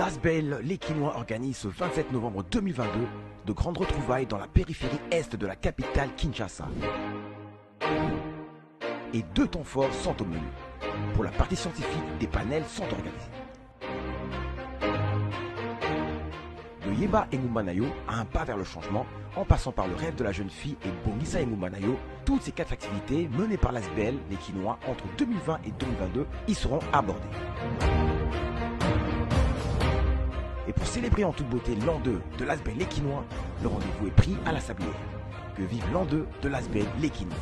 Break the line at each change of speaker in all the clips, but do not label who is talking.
L'Asbel, les Quinois organisent ce 27 novembre 2022 de grandes retrouvailles dans la périphérie est de la capitale Kinshasa. Et 2 temps forts sont au menu. Pour la partie scientifique, des panels sont organisés. De Yeba Engumanayo à un pas vers le changement, en passant par le rêve de la jeune fille et Bongisa Engumanayo, toutes ces 4 activités menées par l'Asbel, les Quinois, entre 2020 et 2022, y seront abordées. Et pour célébrer en toute beauté l'an 2 de l'Asbel les Quinois, le rendez-vous est pris à la Sablière. Que vive l'an 2 de l'Asbel les Quinois.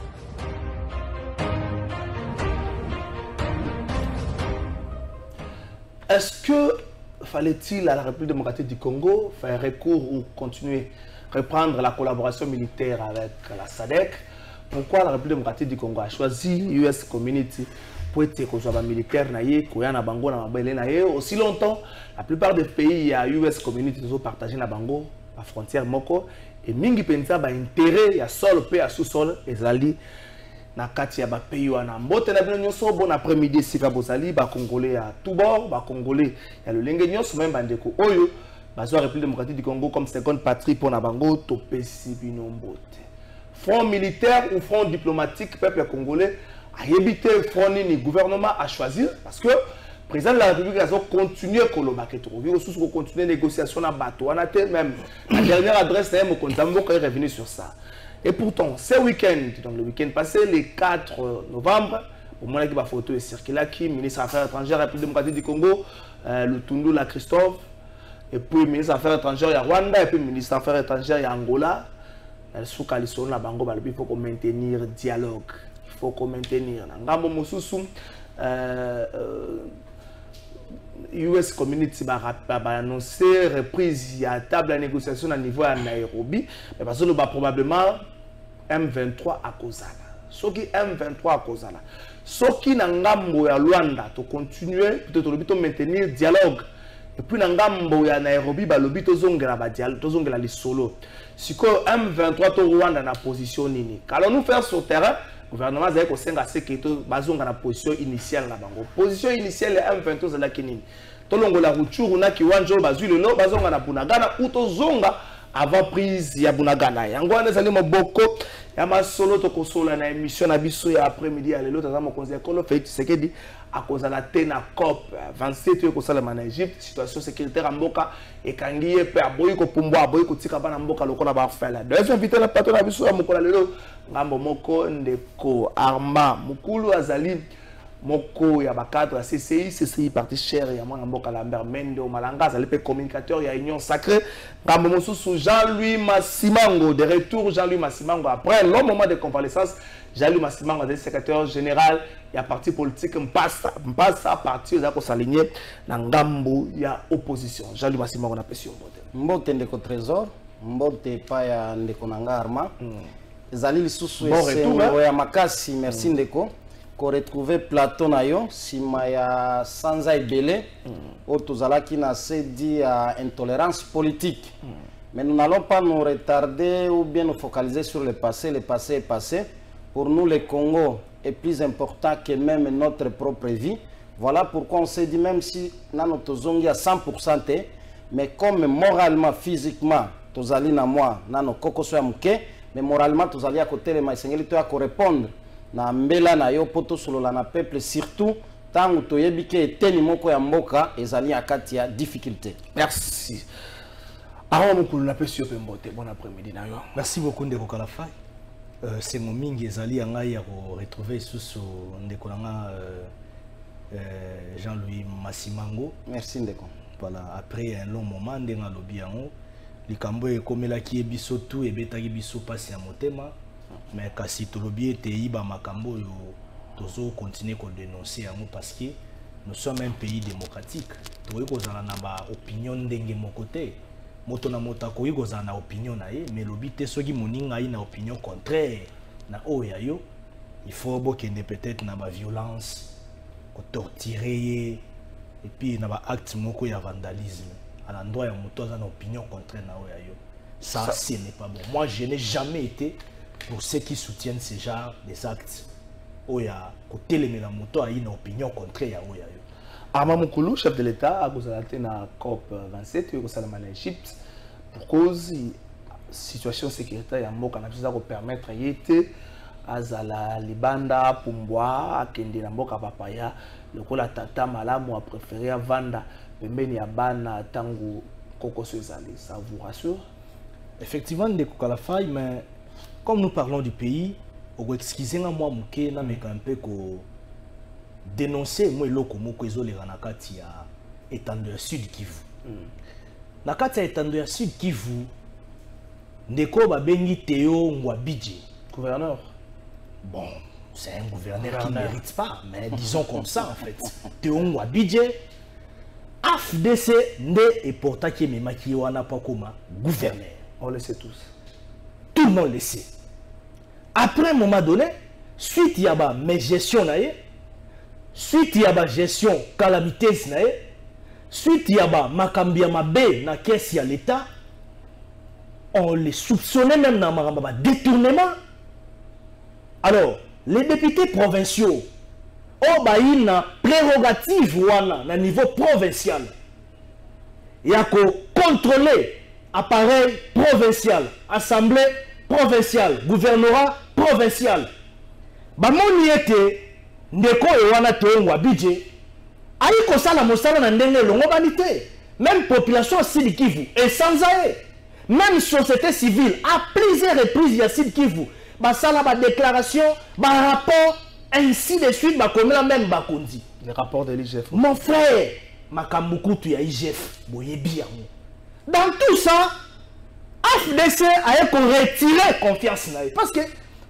Est-ce que fallait-il à la République démocratique du Congo faire recours ou continuer à reprendre la collaboration militaire avec la SADC? Pourquoi la République démocratique du Congo a choisi US Community pour être militaire aussi longtemps? La plupart des pays à US Community ont partagé la bango, la frontière moko, et mingi pensa ba intérêt ya sol pe à sous-sol ezali na kati ya ba pays wana. Mbote na bino nyonso bon après-midi sika bozali ba congolais à tout bord, ba congolais ya le lenge nyonso même bandeko oyo bazwa République démocratique du Congo comme seconde patrie pour na bango to pesi bino mbote. Front militaire ou front diplomatique, peuple congolais a évité le front ni gouvernement à choisir parce que le président de la République a continué à continuer les négociations à bateau. On a même la dernière adresse est revenu sur ça. Et pourtant, ce week-end, donc le week-end passé, le 4 novembre, au moment où la photo est circulée, qui ministre des Affaires étrangères de la République démocratique du Congo, le Tundu la Christophe, et puis ministre des Affaires étrangères de Rwanda, et puis ministre des Affaires étrangères d'Angola. Il faut qu'on maintenir dialogue. Il faut qu'on maintenir. US Community va annoncer reprise à table de négociation à niveau à Nairobi. Mais parce que probablement M23 à Kozala. Ce qui M23 à Kozala. Ce qui n'a ngambo ya Luanda, to continuer, peut-être maintenir dialogue. Et puis ngambo ya Nairobi, balobi to zongela ba dialogue, to zongela li solo. Si M23 to Rwanda na position nini. Qu'allons-nous faire sur terrain? Le gouvernement a dit que c'est la position initiale. La position initiale est M23 de la Kenini. Tolongo la rupture, on a qui wanjo bazu le lo, bazonga na bunagana, ou to zonga avant prise ya bunagana. Yangwane zali moboko, yama solo to kosola na émission na biso ya après-midi à l'élo, tazama conseil kolo fait ce que dit à cause de la tena COP 27 yo kosala en Égypte, situation sécuritaire en mboka et kangiye pe aboyi ko pumbo aboyi ko tika bana mboka lokola ba fela. Deuxième invité na plateau na biso ya mokola lelo ngambo moko ndeko Arma Mukulu azali moko ya bakadre CCI parti cher ya mwana mboka Lambert Mende o Malanga azali pe communicateur ya Union Sacrée ngambo mosusu Jean-Louis Massimango de retour Jean-Louis Massimango après long moment de convalescence. Jean-Louis Massimango est secrétaire général ya parti politique Mpasa parti aux s'aligner na ngambo ya opposition. Jean-Louis Massimango na pression
mbote ndeko trésor mbote pa ya ndeko nanga Arma ezali lisusu ya makasi merci ndeko ko retrouver plateau na yo sima ya sanza ebele o tozalaki na sedi ya intolérance politique. Mais nous n'allons pas nous retarder ou bien nous focaliser sur le passé. Le passé est passé. Pour nous, le Congo est plus important que même notre propre vie. Voilà pourquoi on s'est dit, même si notre zone est à 100%, mais comme moralement, physiquement, tozali na moi, nano koko so ya muke, mais moralement, tozali à côté de maïsengeli, tu as répondre na mbela na yo poto solo la na peuple, surtout tangu toyebi ke eteni moko ya mboka ezali akati ya difficulté.
Merci. Aron Mukulu na pression pe mbote. Bon après-midi na yo.
Merci beaucoup ndeko Kalafai. C'est mon mingi ezali ngai ya ko retrouver sous ndeko nanga Jean-Louis Massimango.
Merci ndeko.
Voilà, après un long moment ndenga lobi yango likambo ekomela ki ebiso tout ebetaki biso pasi ya motema mais kasi tolobi ete iba makambo yo tozo continuer ko dénoncer yango parce que nous sommes un pays démocratique. Toyi kozala na ba opinion ndenge mokote. Moto na moto akoki kozala na opinion na ye mais lobi te soki moninga ye na opinion contraire na oya yo il faut bokende peut-être na ba violence ko torturer et puis na ba acte moko ya vandalisme à l'endroit ya moto aza na opinion contraire na oya yo ça ce n'est pas bon. Moi je n'ai jamais été pour ceux qui soutiennent ce genre des actes oya ko telemela moto a une opinion contraire ya oya yo.
Armand Moukoulou, chef de l'État, a été dans la COP 27, il a en Égypte, pour cause de la situation sécuritaire, il y a un mot qui a permettre Azala, Libanda, Pumbwa, Kende, Namboka, Papaya, le coup la tata malamu a préféré Vanda, Pembeni Abana, Tango, Koko Sezali. Ça vous rassure?
Effectivement, de Kokalafai, mais comme nous parlons du pays, excusez-moi, moi, Mouké, n'a un peu que dénoncer, moi, le Komoko, les Ranakati à étendue Sud Kivu. Nakati à étendue Sud Kivu, Ndeko Babengi Théo Mwabidji.
Gouverneur.
Bon, c'est un gouverneur qui ne mérite pas, mais disons comme ça en fait. Théo Mwabidji, AFDC, et pourtant qui est Makiwana Pakoma, gouverneur.
On le sait tous.
Tout le monde le sait. Après un moment donné, suite il y a mes gestion, suite il y a gestion calamité, suite il y a Makambia Mabe, na caisse à l'État, on les soupçonnait même dans un détournement. Alors, les députés provinciaux ont une prérogative à niveau provincial. Il y a qu'à contrôler appareil provincial, assemblée provinciale, gouvernorat provincial. Bamoni était ndeko ewana toongwa budget. Aïko sala mosala na ndenge longo banité. Même population Sud Kivu et sans aïe. Même société civile à plusieurs reprises il y a Sud Kivu. Basala ba déclaration, ba rapport, ainsi de suite, ba comme la même bakondi.
Le rapport de l'IGF.
Mon frère, Makambukutu ya IGF, boyebi yango. Dans tout ça, AFDC a retiré confiance na. Parce que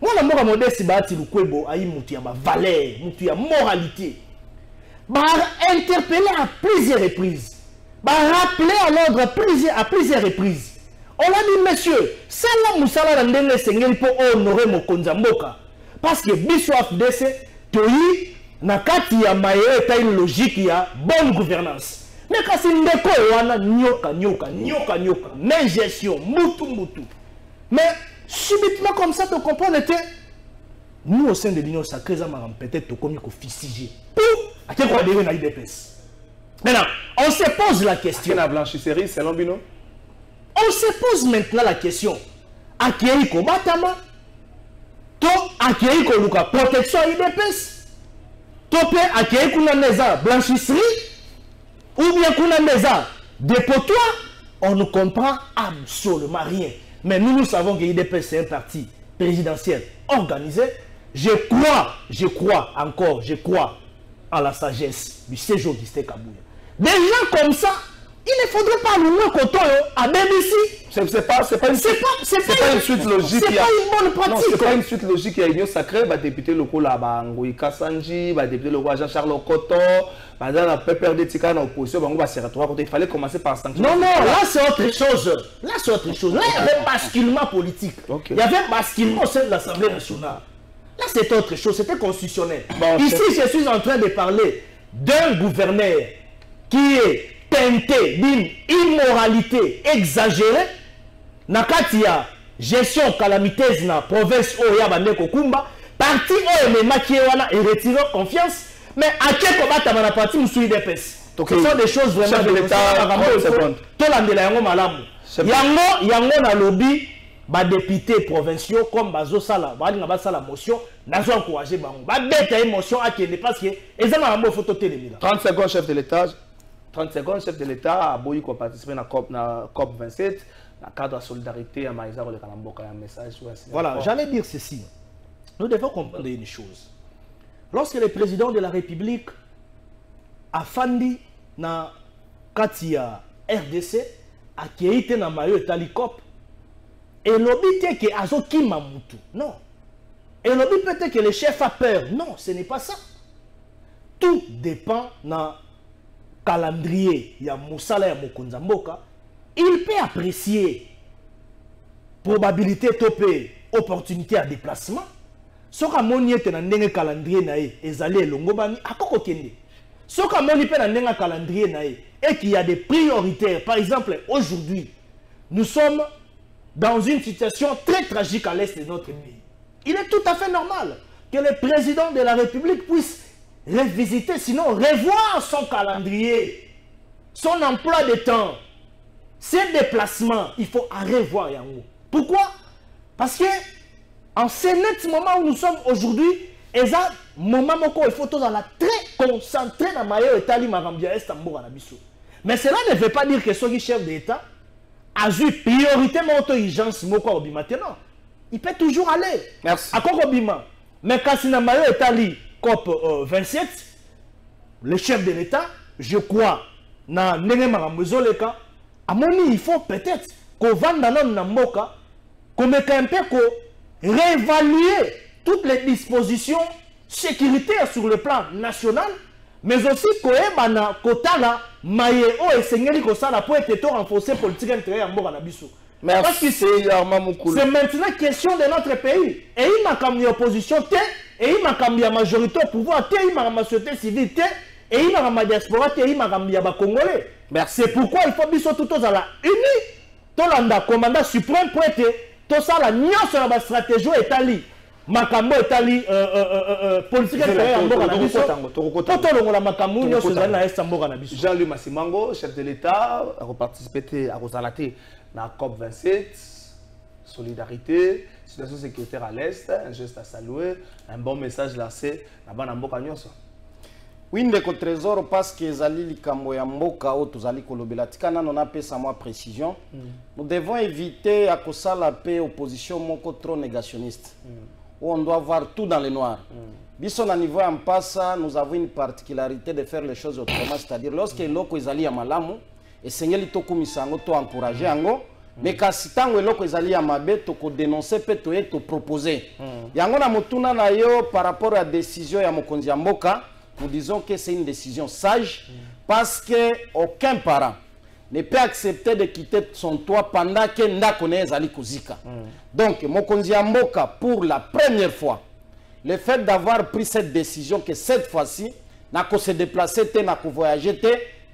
moi la mort modeste bati lukwebo ayi mutu ya valeur, mutu ya moralité. Ba interpellé à plusieurs reprises. Ba rappelé à l'ordre à plusieurs reprises. On a dit, monsieur, c'est là Moussala Ndenge Sengel pour honorer Mokonza Mboka. Parce que Biso AFDC, Toyi, Nakati ya Maye, est une logique, il y a bonne gouvernance. Mais quand c'est Ndeko, on a nyoka, mais gestion, mutu. Mais subitement comme ça, tu comprends, nous au sein de l'Union sacrée, peut-être comme il faut fissiger. Pour à quel point on a IDPS. Maintenant, on se pose la question.
La blanchisserie, c'est l'ambino.
On se pose maintenant la question. Akéiko Batama, to Akéiko Luka protection IDPS, to pe Akéiko Neza blanchisserie, ou bien Kuna Neza dépotoir, on ne comprend absolument rien. Mais nous savons que l'IDPS c'est un parti présidentiel organisé. Je crois à la sagesse du séjour d'Isté Kabouya. Des gens comme ça, il ne faudrait pas le moins coton à BBC.
C'est pas une suite logique.
C'est pas une bonne pratique.
Non, c'est pas une suite logique. Il y a Union sacrée, député local là, Ngoï Kassanji, député local Jean-Charles Okoto, la PPRD Tika dans l'opposition, il fallait commencer par sanctionner.
Non, là c'est autre chose. Là il y avait basculement politique. Il y avait basculement au sein de l'Assemblée nationale. Là c'est autre chose, c'était constitutionnel. Ici je suis en train de parler d'un gouverneur qui est teinté d'une immoralité exagérée. Nakatia gestion calamiteuse na province Oya Bande Kokumba, parti OMMA qui est retiré confiance, mais à quel combat tu as parti Moussou IDPS. Donc ce sont des choses vraiment de l'État. Yango na lobby, ba députés provinciaux comme Bazo Sala, la motion, n'a encouragé Bango. Ba bête émotion à qui parce que ezama rambo photo télé.
30 secondes chef de l'État. 30 secondes, chef de l'État a beau participer à la COP 27, dans le cadre de solidarité à Maïsa ou le Kalamboka, un message.
Voilà, j'allais dire ceci. Nous devons comprendre une chose. Lorsque le président de la République a fandi na Katia RDC, a été na Mayo et COP, et l'obité que Azoki Mamoutou. Non. Et l'obité peut-être que le chef a peur. Non, ce n'est pas ça. Tout dépend na calendrier, il y a Moussala et Mokonza Mboka, il peut apprécier probabilité topé, opportunité à déplacement. Ce que moni est dans un calendrier nae, ezali elongobani akoko kende. Ce que moni peut dans un calendrier nae et qu'il y a des priorités. Par exemple, aujourd'hui, nous sommes dans une situation très tragique à l'est de notre pays. Il est tout à fait normal que le président de la République puisse revisiter, sinon revoir son calendrier, son emploi de temps, ses déplacements. Il faut revoir Yango. Pourquoi? Parce que en ce moment où nous sommes aujourd'hui, il faut tous très concentré dans le maillot état mais cela ne veut pas dire que ce chef d'État a eu priorité mon urgence maintenant. Il peut toujours aller.
Merci.
Mais quand c'est dans le maillot état COP 27, le chef de l'État, je crois, dans il faut peut-être qu'on vende dans notre Namboka, qu'on mette un peu, qu'on réévalue toutes les dispositions sécuritaires sur le plan national, mais aussi qu'on ait un quota là, et Seigneur pour être renforcé politique intérieure en Bouranabiso. Parce que c'est maintenant question de notre pays. Et il m'a comme opposition, et il m'a comme majorité au pouvoir, il m'a comme société civile, et il m'a comme diaspora, et il m'a comme Congolais. C'est pourquoi il faut biso tout à la unis. Tolanda commandant suprême pour être tout ça la nion sur la stratégie Italie. Makambo Italie politique
Jean-Louis Massimango, chef de l'État, a participé à Rosalate dans la COP 27. Solidarité, situation sécuritaire à l'Est, un geste à saluer, un bon message lancé là-bas dans Mboka Nyonso.
Oui, ndeko trésor parce que zali likambo ya mboka o tozali kolobela tikana nona pesa moi précision. Nous devons éviter à kosala pe opposition moko trop négationniste. Où on doit voir tout dans le noir. Biso na niveau en passa, nous avons une particularité de faire les choses autrement, c'est-à-dire lorsque loko ezali ya malamu et sengeli to kumisa ngo to encourager ngo mais kasi tango loko ezali ya mabe to ko dénoncer pe to et to proposer. Yango na mutuna na yo par rapport à décision ya mokonzi ya mboka. Nous disons que c'est une décision sage parce qu'aucun parent ne peut accepter de quitter son toit pendant que Ndakone ezali kozika. Donc, mokonzi ya mboka, pour la première fois, le fait d'avoir pris cette décision que cette fois-ci, n'a ko se déplacer, n'a ko voyager,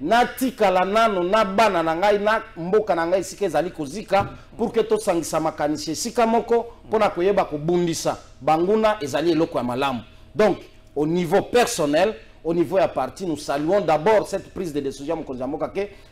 n'a tikala nano, n'a bana nangai, n'a mboka nangai sike ezali kozika, pour que to sangisa makanisi sika moko, pour na koyeba ko bundisa, banguna ezali eloko ya malamu. Donc, au niveau personnel, au niveau à parti, nous saluons d'abord cette prise de décision que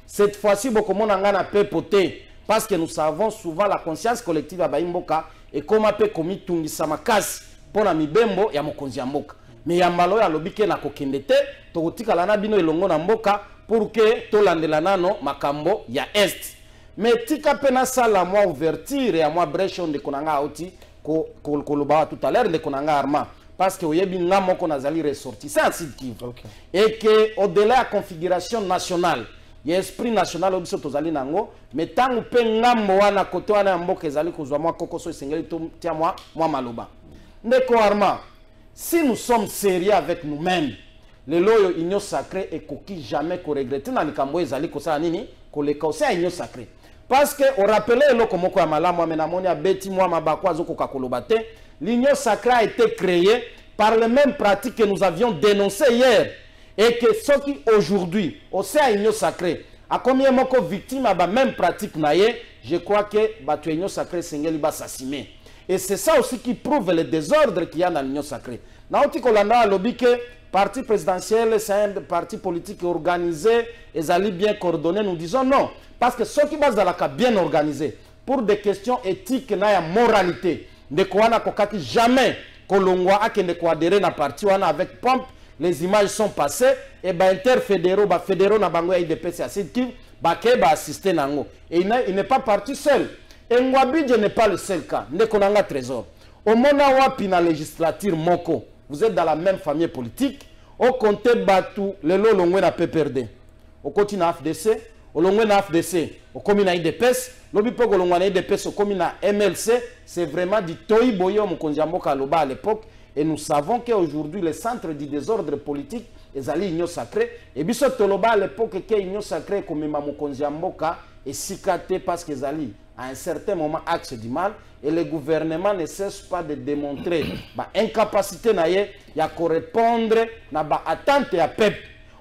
cette fois-ci, beaucoup de monde a pépoté parce que nous savons souvent la conscience collective à Baimboka et comment peut commis tungi samakas pour la mibembo ya mokonzi ya mboka. Mais ya malo ya lobike na kokendete to kotika lana bino elongo na mboka pour que to landela nano makambo ya est. Mais tika pena sala moi ouverture ya moi brèche de konanga outi ko koloba tout à l'heure de konanga arma. Parce que oyebi ngamo ko nazali ressorti c'est un site qui et que au-delà de la configuration nationale il y a esprit national obiso tozali nango mais tangu pe ngamo wana kote wana mboka ezali kozwa mwa kokoso esengeli to tia moi maloba ndeko arma si nous sommes sérieux avec nous-mêmes le loyo union sacrée et koki jamais ko regretter na likambo ezali kosala nini ko le kausa union sacrée parce que on rappelait eloko moko ya malamu amenamoni abeti mwa mabako azokoka koloba te. L'union sacrée a été créée par les mêmes pratiques que nous avions dénoncées hier. Et que ceux qui aujourd'hui, au sein de l'union sacrée, à combien de victimes à la même pratique, je crois que l'union sacrée va s'assumer. Et c'est ça aussi qui prouve le désordre qu'il y a dans l'union sacrée. Dans le lobby que parti présidentiel, c'est un parti politique organisé, et allient bien coordonné, nous disons non. Parce que ceux qui basent dans la cas bien organisé, pour des questions éthiques et moralité, de quoi kokaki jamais kolongwa akende ko adhérer na parti wana avec pompe les images sont passées et ba interfédéraux ba fédéraux na bango ya IDPS à Sud-Kivu ba ke ba assister nango et il n'est pas parti seul et Ngwabidje n'est pas le seul cas ndeko nanga trésor au mona wapi na législature moko vous êtes dans la même famille politique au compte batu lelo longwe na PPRD au côté na FDC au longwe na FDC au commune na IDPS l'obipo kolongwana IDPS au commune na MLC c'est vraiment du toi boyo mokonzi ya mboka aloba à l'époque et nous savons qu'aujourd'hui le centre du désordre politique ezali union sacrée et biso toloba à l'époque que union sacrée komema mokonzi ya mboka et sikate parce que ezali à un certain moment axe du mal et le gouvernement ne cesse pas de démontrer ba incapacité na ye ya correspondre na ba attente ya peuple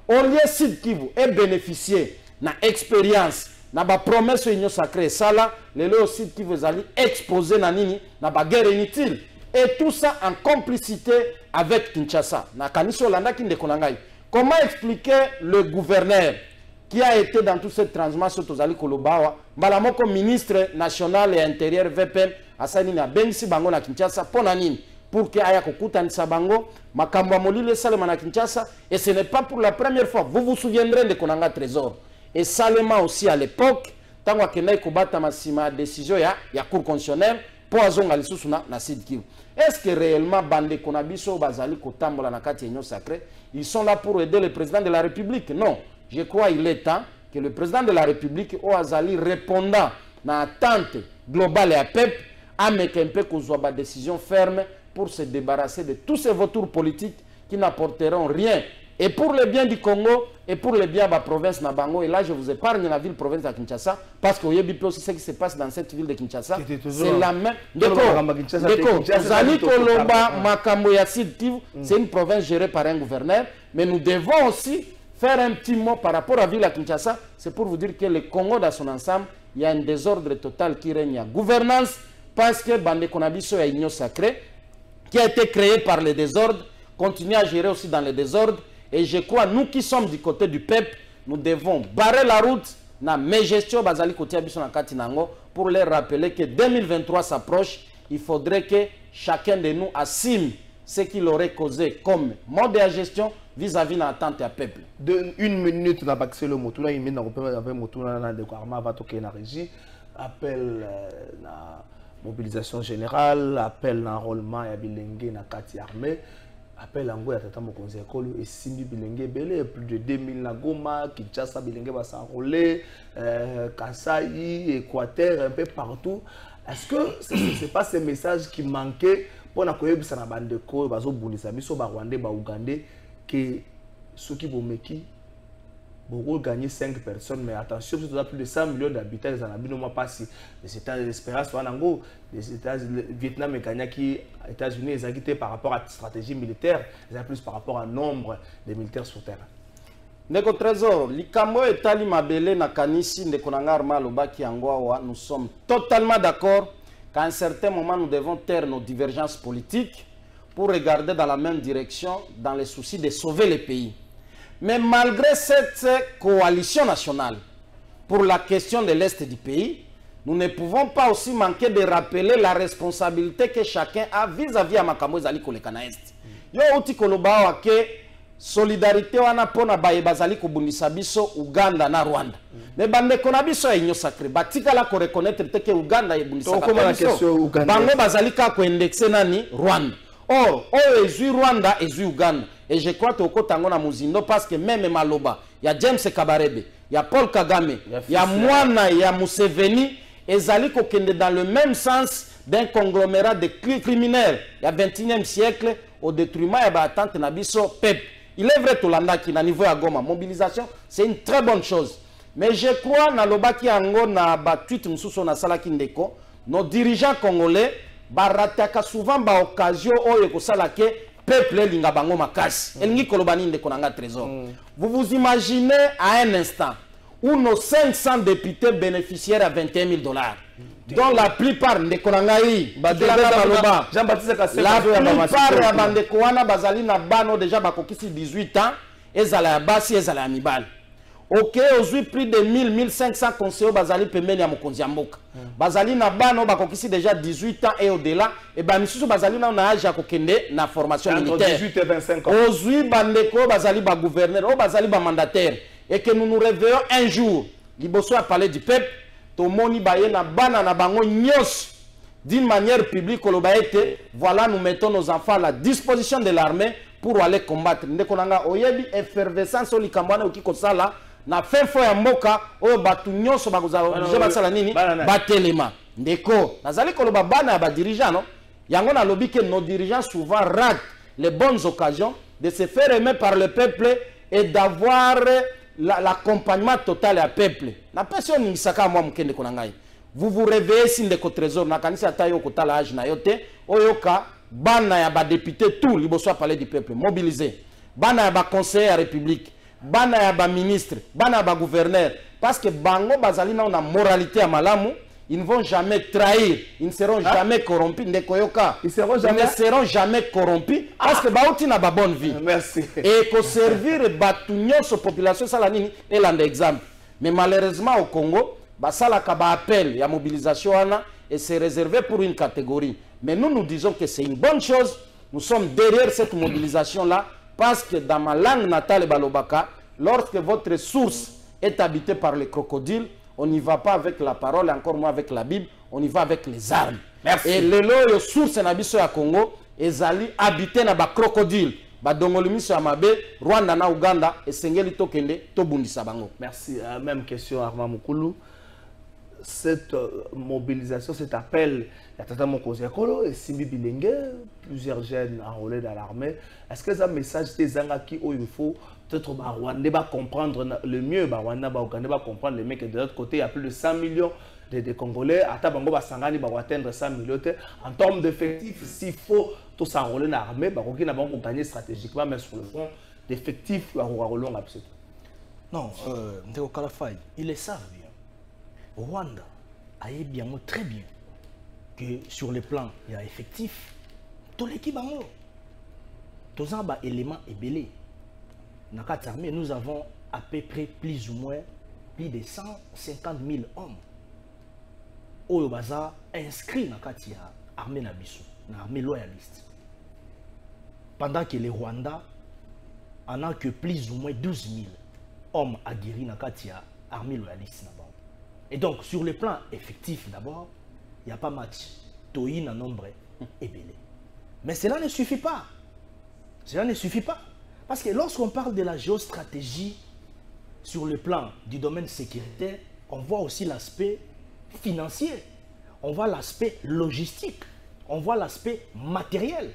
au lieu Sud-Kivu et bénéficier na expérience na ba promesse union sacrée ça là les aussi qui vous allez exposer na nini na ba guerre inutile Et tout ça en complicité avec Kinshasa. Comment expliquer le gouverneur qui a été dans toute cette transformation Tozali Kolobawa, Malamoko ministre national et intérieur VPM, Asani na Bengisi Bango na Kinshasa, Ponanine, pour que aya kokuta Nsabango, Makambo Molile Salema na Kinshasa, et ce n'est pas pour la première fois. Vous vous souviendrez de Konanga Trésor. Et Salema aussi à l'époque, Tango Kenai Kobata Massima décision ya Cour constitutionnelle, pour Azonga Lissus na Sud Kivu. Est-ce que réellement Bande Konabiso Bazali Kotambola Nakati Union Sacrée, ils sont là pour aider le président de la République? Non. Je crois qu'il est temps que le président de la République, Oazali, répondant à l'attente globale et à PEP, a mis un peu une décision ferme pour se débarrasser de tous ces vautours politiques qui n'apporteront rien. Et pour le bien du Congo, et pour le bien de la province de Nabango, et là je vous épargne la ville-province de Kinshasa, parce que vous voyez aussi ce qui se passe dans cette ville de Kinshasa, c'est la même... C'est une province gérée par un gouverneur, mais nous devons aussi faire un petit mot par rapport à la ville de Kinshasa. C'est pour vous dire que le Congo dans son ensemble, il y a un désordre total qui règne à gouvernance, parce que Bande Konabiso est Union Sacrée, qui a été créée par le désordre, continue à gérer aussi dans le désordre. Et je crois, nous qui sommes du côté du peuple, nous devons barrer la route dans mes gestions pour leur rappeler que 2023 s'approche. Il faudrait que chacun de nous assume ce qu'il aurait causé comme mode de gestion vis-à-vis de l'attente à peuple.
De une minute, on a passé le mot. Tout le monde a régie. Appel à mobilisation générale, appel à enrôlement à Bilengue na kati armée. Appel à Ngoya Tata Mokonzi Ekolo et Simbi Bilengue Belé, plus de 2000 na Goma, Kinshasa Bilengue va s'enrôler, Kasaï, Équateur, un peu partout. Est-ce que ce n'est pas ces messages qui manquaient pour la Koyebisa na Bandeko, Bazo Bounisa, Biso Barwandais, Baougandais, que ceux qui vont beaucoup gagner 5 personnes, mais attention, si tu as plus de 100 millions d'habitants, les Anabino n'ont pas si les États d'espérance, les États Vietnam et Kenya qui États-Unis, ils ont quitté par rapport à la stratégie militaire, ils ont plus par rapport au nombre de militaires sur terrain.
Neko Trésor, Likambo et Tali Mabele na Kanisi, Nekonangar Malobaki Angwawa, nous sommes totalement d'accord qu'à un certain moment, nous devons taire nos divergences politiques pour regarder dans la même direction, dans le souci de sauver le pays. Mais malgré cette coalition nationale pour la question de l'Est du pays, nous ne pouvons pas aussi manquer de rappeler la responsabilité que chacun a vis-à-vis à Makambo Zali Kolekana Est. Yo uti koloba ke solidarité wana pona baye bazali kobundisa biso Uganda na Rwanda. Mais bande kona biso ya Union Sacrée batika la ko reconnaître que Uganda ebundisa biso. Bango bazali ka ko indexer nani Rwanda. Or, ezui Rwanda, ezui Uganda. Et je crois que Tango na Muzindo parce que même Maloba, il y a James Kabarebe, il y a Paul Kagame, il y a Mwana, il y a Museveni, et Zali Kokende dans le même sens d'un conglomérat de criminels. Il y a 21e siècle, au détriment et à attente Nabiso Pep. Il est vrai Tolanda qui na niveau à Goma, mobilisation, c'est une très bonne chose. Mais je crois na loba ki ango na batut mususo na sala kindeko, nos dirigeants congolais barataka souvent ba occasion oyo kosala ke peuple linga bango makasi elingi kolobani ndeko nanga Trésor. Vous vous imaginez à un instant où nos 500 députés bénéficiaires à 21 000 $, dont la plupart ndeko nanga yi
Jean-Baptiste Kassé,
la plupart ya bandeko wana bazali na bano déjà bakokisi 18 ans ezala ya basi ezala ya mibali. Ok, aujourd'hui plus de 1000-1500 conseillers bazali pembeni ya mokonzi ya mboka. Bazali na bano bakokisi déjà 18 ans et au-delà et ba misusu bazali na âge ya kokende na formation militaire.
18 et 25 ans.
Aujourd'hui bandeko bazali ba gouverneur, o bazali ba mandataire et que nous nous réveillons un jour liboso à parler du peuple, to moni baye na bana na bango nyos d'une manière publique kolobaete, voilà nous mettons nos enfants à la disposition de l'armée pour aller combattre. Ndeko nanga oyebi effervescence olikambana okiko sala na fin fo ya mboka oyo batu nyonso bakozala basala nini batelema ndeko nazali koloba bana ba dirigeants non yango na lobi que nos dirigeants souvent ratent les bonnes occasions de se faire aimer par le peuple et d'avoir l'accompagnement total à peuple na personne ni saka moi mukende konangai. Vous vous réveillez si ndeko Trésor na kanisa tayo kotala âge na yote oyoka bana ya ba député tout liboso a parler du peuple mobilisé bana ya ba conseiller à république bana ya ba ministre, bana ya ba gouverneur, parce que bango bazali na moralité ya malamu, ils ne vont jamais trahir, ils ne seront jamais corrompus. Ils
ne seront
jamais corrompus parce que Baouti n'a pas bonne vie.
Merci.
Et pour servir la population, ça est l'un exemple. Mais malheureusement au Congo, ça appel, il y a mobilisation et c'est réservé pour une catégorie. Mais nous disons que c'est une bonne chose. Nous sommes derrière cette mobilisation-là parce que dans ma langue natale balobaka, lorsque votre source est habitée par les crocodiles, on n'y va pas avec la parole, et encore moins avec la Bible, on y va avec les armes.
Merci.
Et les sources nabiso ya Congo, ezali habité na ba crocodile, ba dongolimiso ya mabe, Rwanda na Uganda, et sengeli tokende to bundisa bango.
Merci. Même question Armand Moukoulou. Cette mobilisation, cet appel, il y a Tata Mokozi Ekolo et Simbi Bilenge, plusieurs jeunes enrôlés dans l'armée. Est-ce que c'est un message des Zangaki où il faut peut-être Rwanda va comprendre le mieux, Rwanda va comprendre le mieux que de l'autre côté, il y a plus de 100 millions de Congolais. À Tabango, Sangani va atteindre 100 millions. En termes d'effectifs, s'il faut tout s'enrôler dans l'armée, Baroki n'a pas gagné stratégiquement, mais sur le front d'effectifs,
non, Ndeko Kalafay, il le savent bien. Rwanda a bien très bien que sur le plan il y a effectif, tout l'équipe bango, tous les éléments est belé. Dans notre armée, nous avons à peu près plus ou moins plus de 150 000 hommes. Au Baza inscrits dans l'armée Nabiso, dans l'armée loyaliste. Pendant que les Rwandais en ont que plus ou moins 12 000 hommes aguerris dans l'armée loyaliste. Et donc, sur le plan effectif, d'abord, il n'y a pas match. Toï en nombre est belé. Mais cela ne suffit pas. Cela ne suffit pas. Parce que lorsqu'on parle de la géostratégie sur le plan du domaine sécuritaire, on voit aussi l'aspect financier. On voit l'aspect logistique. On voit l'aspect matériel.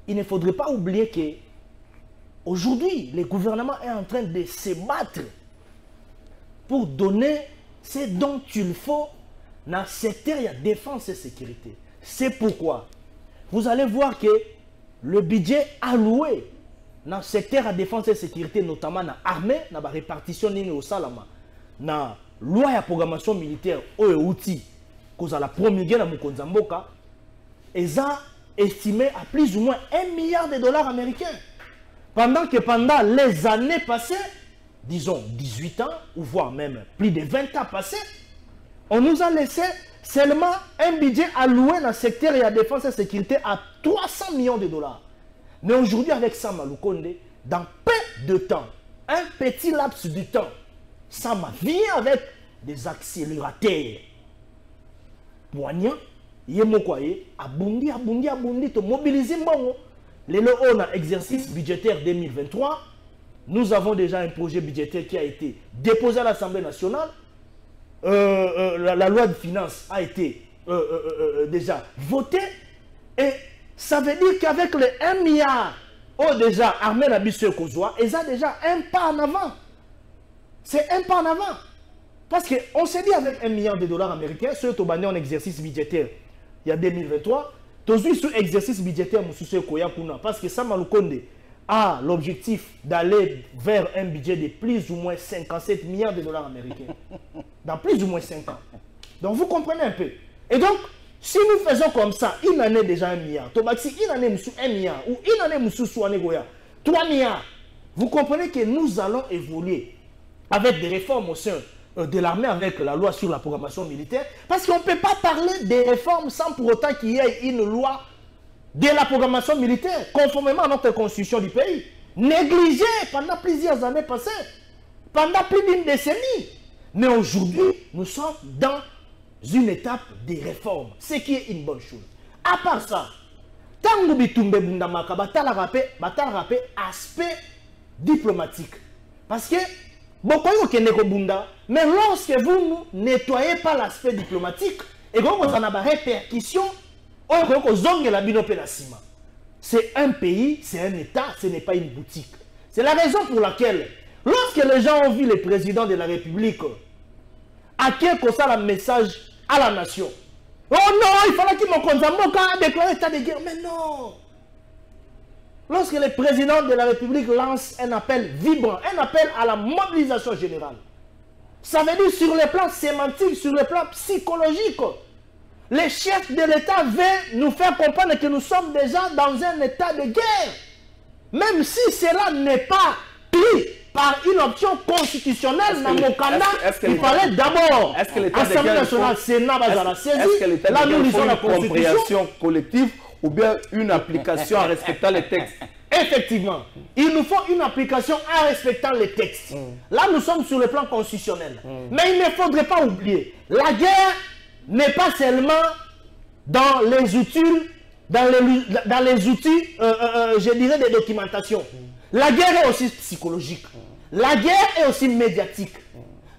Il ne faudrait pas oublier que aujourd'hui, le gouvernement est en train de se battre pour donner ce dont il faut dans le secteur de défense et sécurité. C'est pourquoi vous allez voir que le budget alloué dans le secteur de défense et sécurité, notamment dans l'armée, dans la répartition au Salama, dans la loi de programmation militaire ou outils, que la promulguée dans Mukonzamboka, ils ont estimé à plus ou moins $1 milliard américains. Pendant que pendant les années passées, disons 18 ans, ou voire même plus de 20 ans passés, on nous a laissé seulement un budget alloué dans le secteur de la défense et sécurité à $300 millions. Mais aujourd'hui, avec Sama Lukonde, dans peu de temps, un petit laps du temps, Sama vient avec des accélérateurs poignants, Yemokwaye, abundi, to mobiliser Mbongo. Les on a exercice budgétaire 2023. Nous avons déjà un projet budgétaire qui a été déposé à l'Assemblée nationale. La loi de finances a été déjà votée. Et ça veut dire qu'avec les 1 milliard, déjà, Armée Nabissou Kozwa, ils ont déjà un pas en avant. C'est un pas en avant. Parce qu'on s'est dit avec $1 milliard américains, ce qui est en exercice budgétaire, il y a 2023, tous sous exercice budgétaire, parce que Sama Lukonde a l'objectif d'aller vers un budget de plus ou moins $57 milliards américains. Dans plus ou moins 5 ans. Donc vous comprenez un peu. Et donc, si nous faisons comme ça, une année déjà 1 milliard, si une année 1 milliard, ou une année 3 milliards, vous comprenez que nous allons évoluer avec des réformes au sein de l'armée, avec la loi sur la programmation militaire, parce qu'on ne peut pas parler des réformes sans pour autant qu'il y ait une loi de la programmation militaire, conformément à notre constitution du pays, négligée pendant plusieurs années passées, pendant plus d'une décennie. Mais aujourd'hui, nous sommes dans une étape de réforme, ce qui est une bonne chose. À part ça, tant que bitumbe bundamaka batala rappé aspect diplomatique, parce que beaucoup de bunda, mais lorsque vous ne nettoyez pas l'aspect diplomatique, et que vous avez des répercussions, c'est un pays, c'est un État, ce n'est pas une boutique. C'est la raison pour laquelle, lorsque les gens ont vu le président de la République à quelque chose un message à la nation, oh non, il fallait qu'il me déclare état de guerre. Mais non. Lorsque le président de la République lance un appel vibrant, un appel à la mobilisation générale,
Ça veut dire sur le plan sémantique, sur le plan psychologique. Les chefs de l'État veulent nous faire comprendre que nous sommes déjà dans un état de guerre. Même si cela n'est pas pris par une option constitutionnelle dans mon candidat, il fallait d'abord Assemblée nationale, Sénat, là nous lisons la Constitution
collective ou bien une application en respectant les textes.
Effectivement, il nous faut une application en respectant les textes. Là, nous sommes sur le plan constitutionnel. Mais il ne faudrait pas oublier, la guerre n'est pas seulement dans les outils, je dirais, de documentation. La guerre est aussi psychologique. La guerre est aussi médiatique.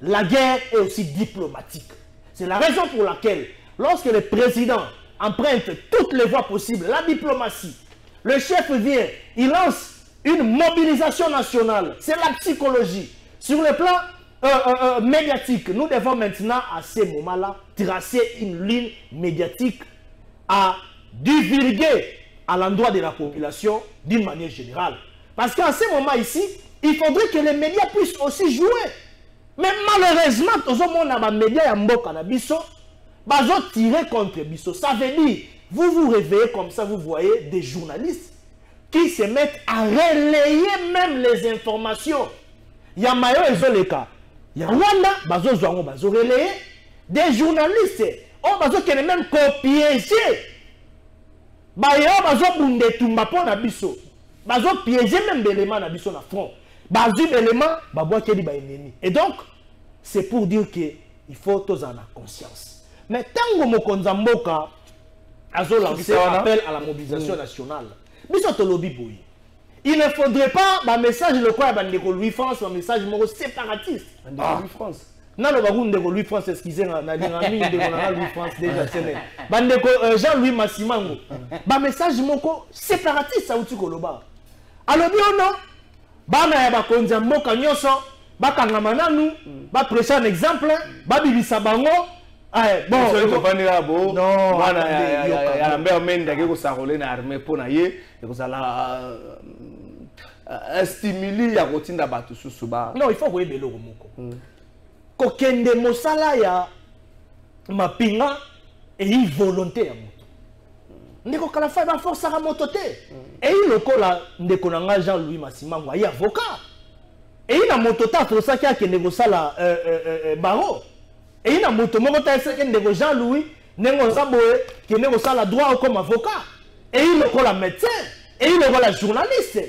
La guerre est aussi diplomatique. C'est la raison pour laquelle, lorsque le président emprunte toutes les voies possibles, la diplomatie, le chef vient, il lance une mobilisation nationale. C'est la psychologie. Sur le plan médiatique, nous devons maintenant, à ce moment-là, tracer une ligne médiatique à divulguer à l'endroit de la population d'une manière générale. Parce qu'à ce moment ici, il faudrait que les médias puissent aussi jouer. Mais malheureusement, tout le monde a des médias qui tirent contre Bisso. Ça veut dire, vous vous réveillez comme ça, vous voyez des journalistes qui se mettent à relayer même les informations. Il y a Mayo et Zoleka. Il y a Rwanda, Bazo Zouango, Bazo relayer. Des journalistes, Bazo qui est même copiégé. Bayo Bazo Bundetumba pour Nabiso. Bazo piégé même d'éléments Nabiso na front. Bazo d'éléments, Baboua Kedi Baineni. Et donc, c'est pour dire qu'il faut tous en avoir conscience. Mais tant que Mokonza Mboka a lancé un appel à la mobilisation nationale, il ne faudrait pas un message le quoi Louis France, un message séparatiste. Louis France. Non, le Louis France, excusez-moi, Louis France déjà. Jean-Louis Massimango. Un message séparatiste, ça ou tu koloba. Alors bien non, bana ya Konza Mboka nyoso, bakangama nous, ba prêcher un exemple, ba bibisa bango.
Bon, non,
il faut voir Belo Moko. Kokende Mosala ya Mapinga et il volonté à moto. Ndeko Kalafa va force à motote. Et il lokola ndeko nanga Jean-Louis Massimango y avocat. Et il a motota pour ça qu'il y a que négociala Baro. Et il a moto de Jean-Louis, qui négocie la droit comme avocat. Et il est la médecin. Et il est la journaliste.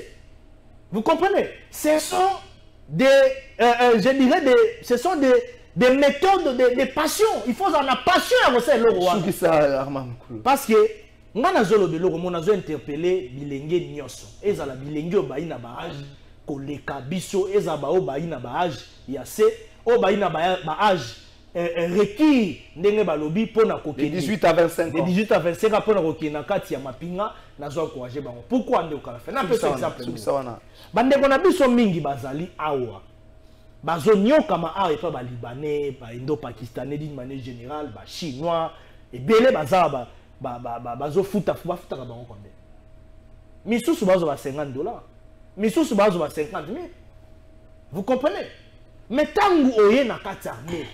Vous comprenez? Ce sont des, je dirais, ce sont des méthodes de passion. Il faut en avoir passion à ce roi. Parce que, moi, je interpellé Bilenge Nyoso. Et ça, Bilenge Obaïna Bahaj, Koleka Bisso, et ça, Obaïna Bahaj, Yase, Obaïna Bahaj. Requis ndenge balobi pona kokende
18 à 25 ans.
De 18 à 25 ans pona kokenda kati ya mapinga nazo encourager bango. Pourquoi ndeko kala fait? Na peu exemple. Bandeko na biso mingi bazali awa. Bazo nyoka ma awa pa ba libanais, ba indo-pakistanais d'une manière générale, ba chinois et belé bazaba bazo futa ka bango combien? Misusu bazo ba $50. Misusu bazo ba 50 000. Vous comprenez? Mais tangu oye na kati armée.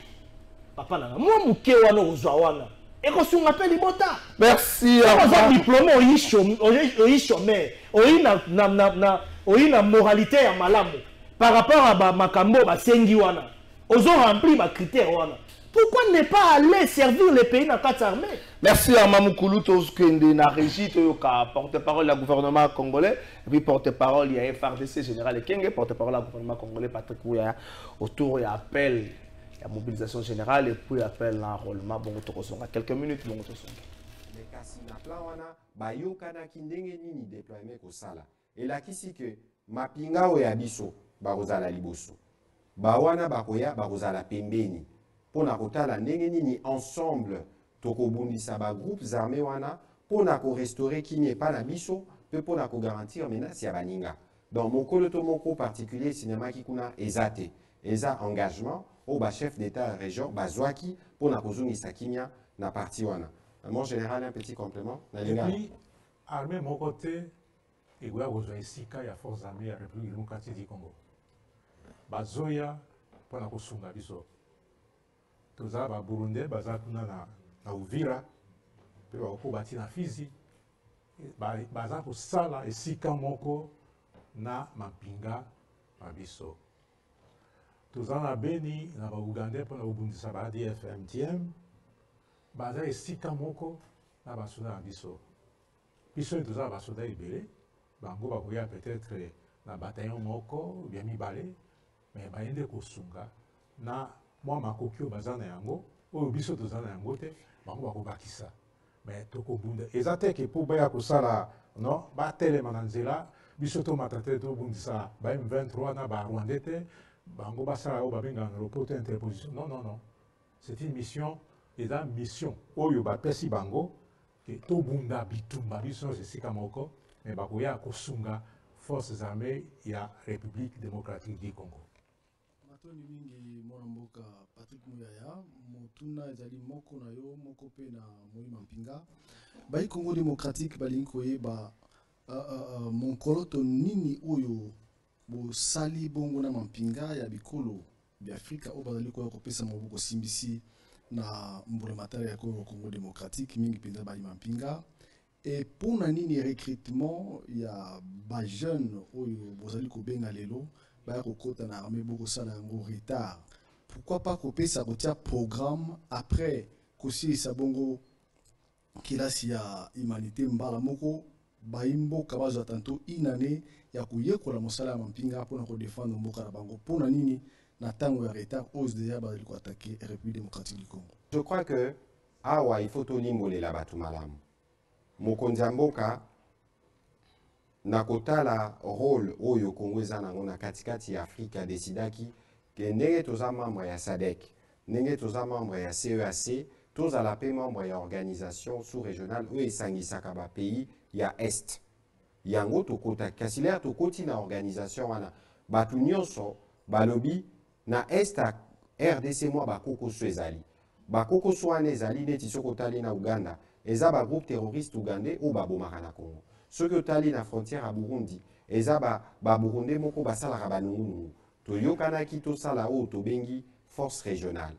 Papa nana, moi mouké wana ozawana. Et qu'on s'en appelle libota.
Merci.
On diplôme oyi chômeur, oyi na moralité ya malamu par rapport à makambo ba sengi wana. Ozo rempli ba critères wana. Pourquoi ne pas aller servir les pays dans quatre armées?
Merci à Mamoukoulou Toskende na régie Toyoka, porte-parole du gouvernement congolais, et puis porte-parole il y a FRDC général Kenge, porte-parole du gouvernement congolais Patrick Ouya autour et appel la mobilisation générale et puis appel l'enrôlement. Bon, on a quelques minutes. Bon,
mais kasi na plan wana bayoka na kindenge nini déploiement ko sala. Et là kisi que mapinga o ya biso bakozala liboso. Ba wana bakoya bakozala pembeni. Pona kotala ndenge nini ensemble tokobundisa ba groupes armés wana pona ko restaurer kimie pa na biso pe pona ko garantir menace ya baninga. Dans mon koloto moko particulier cinéma kikuna ezate. Eza engagement au chef d'État région Bazouaki pour na kozungisa kimia na parti wana. Mon général un petit complément.
Et puis armée mon côté et goya kozwa esika ya forces armées ya République démocratique du Congo. Bazoya pour na kosunga biso. toza ba Burundais baza kuna na Uvira pe ba bati na Fizi baza kosala esika moko na mampinga mabiso. Toza na Beni na ba Ugandais mpona kobundisa ba ADF MTM baza esika moko na basoda na biso. Biso toza basoda ebele bango bakoya peut-être na bataillon moko bien mibale mais bayende kosunga na mwa makoki oyo baza na yango oyo biso toza na yango te bango bakobakisa mais tokobunda eza te ke mpo baya kosala non batelema na nzela biso tomata te tobundisa ba M23 na barwandais te bango basala oyo babengaka na lopoto interposition non c'est une mission eza mission oyo bapesi bango ke tobunda bitumba biso esika moko mais bakoya kosunga forces armées ya République démocratique du Congo.
Matoni mingi mwana mboka Patrick Muyaya motuna ezali moko na yo moko pe na Moïma Mpinga bayi Congo démocratique balingi koyeba monkoloto nini oyo bo sali bongo na mampinga ya bikolo bya Afrika o bazali koya kopesa maboko simbisi na mbulamatari ya Congo démocratique mingi penza bayi mampinga et pour na nini recrutement ya ba jeune oyo bozali kobenga lelo ba kokota na armée boko sala ngo retard. Pourquoi pas kopesa kotia programme après kosi sabongo kilasi ya humanité mbala moko baimbo kabazo tanto inane ya kuyekola mosala ya mampinga pona ko défendre mboka na bango pona nini na tango ya retard ose déjà ba ko attaquer République démocratique du Congo.
Je crois que awa il faut tolimboler la batu malamu. Mokonzi mboka na kotala rôle oyo Congo eza nango na katikati ya Afrika desidaki ke ndenge toza membre ya SADC, ndenge toza membre ya CEAC, tozala pe membre ya organisation sous-régionale oyo esangisaka ba pays ya Est. Yango tokota kasi lea tokoti na organisation wana batu nyonso balobi na Est a RDC mwa bakokoso ezali. Bakokoso wana ezali neti soko tali na Uganda eza ba groupe terroriste ougandais o babomaka na Congo. Soki otali na frontière à Burundi eza ba Burundais moko basalaka banungunungu toyokanaki tosala oyo tobengi force régionale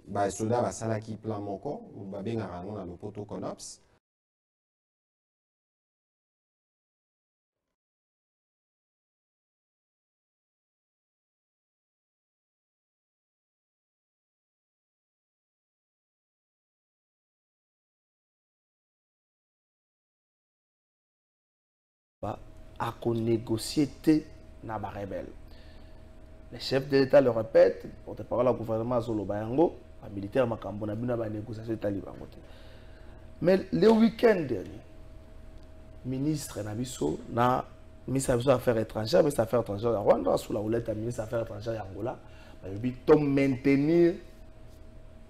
basoda basalaki plan moko babengaka yango na lopoto CONOPS.
À négocier na ba rebelle. Les chefs de l'État le répètent, porte-parole au gouvernement Zolo Bayango, les militaires Makambo na bina ba négociation taliban. Mais le week-end dernier, ministre Nabiso na ministre des Affaires étrangères, ministre des Affaires étrangères de Rwanda sous la houlette du ministre des Affaires étrangères d'Angola, il a maintenir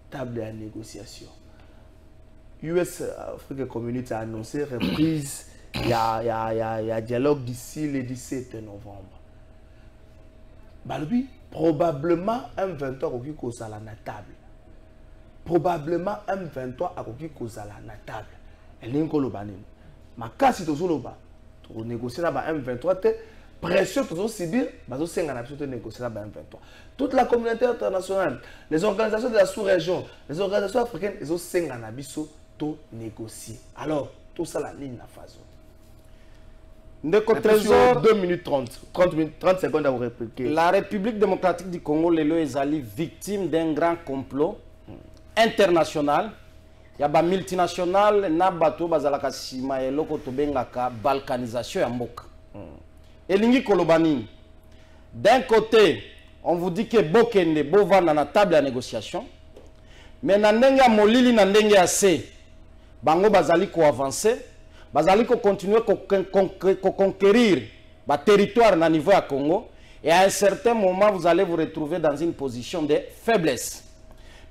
table de négociation. US Africa Community a annoncé reprise. Il y a dialogue d'ici le 17 novembre. Balobi, probablement M23 qui cause à la table. Probablement M23 a qui cause à la table. Et l'incolo banim. Ma casse est toujours là. Pour négocier là M23, pression toujours subir, mais aussi on a besoin de négocier là M23. Toute la communauté internationale, les organisations de la sous-région, les organisations africaines, ils ont 5 ans à tout négocier. Alors, tout ça la ligne la phase.
Ndeko Trésor
2 minutes 30 secondes à vous répliquer.
La République démocratique du Congo lelo ezali victime d'un grand complot international. Ya ba multinational na bato bazalaka sima eloko tobengaka balkanisation ya mboka. Elingi kolobani. D'un côté, on vous dit que bokende bovanda na table ya négociation. Mais na ndenge ya molili na ndenge ya se bango bazali ko avancer. Bazali ko continuer à conquérir le territoire na niveau à Congo et à un certain moment vous allez vous retrouver dans une position de faiblesse.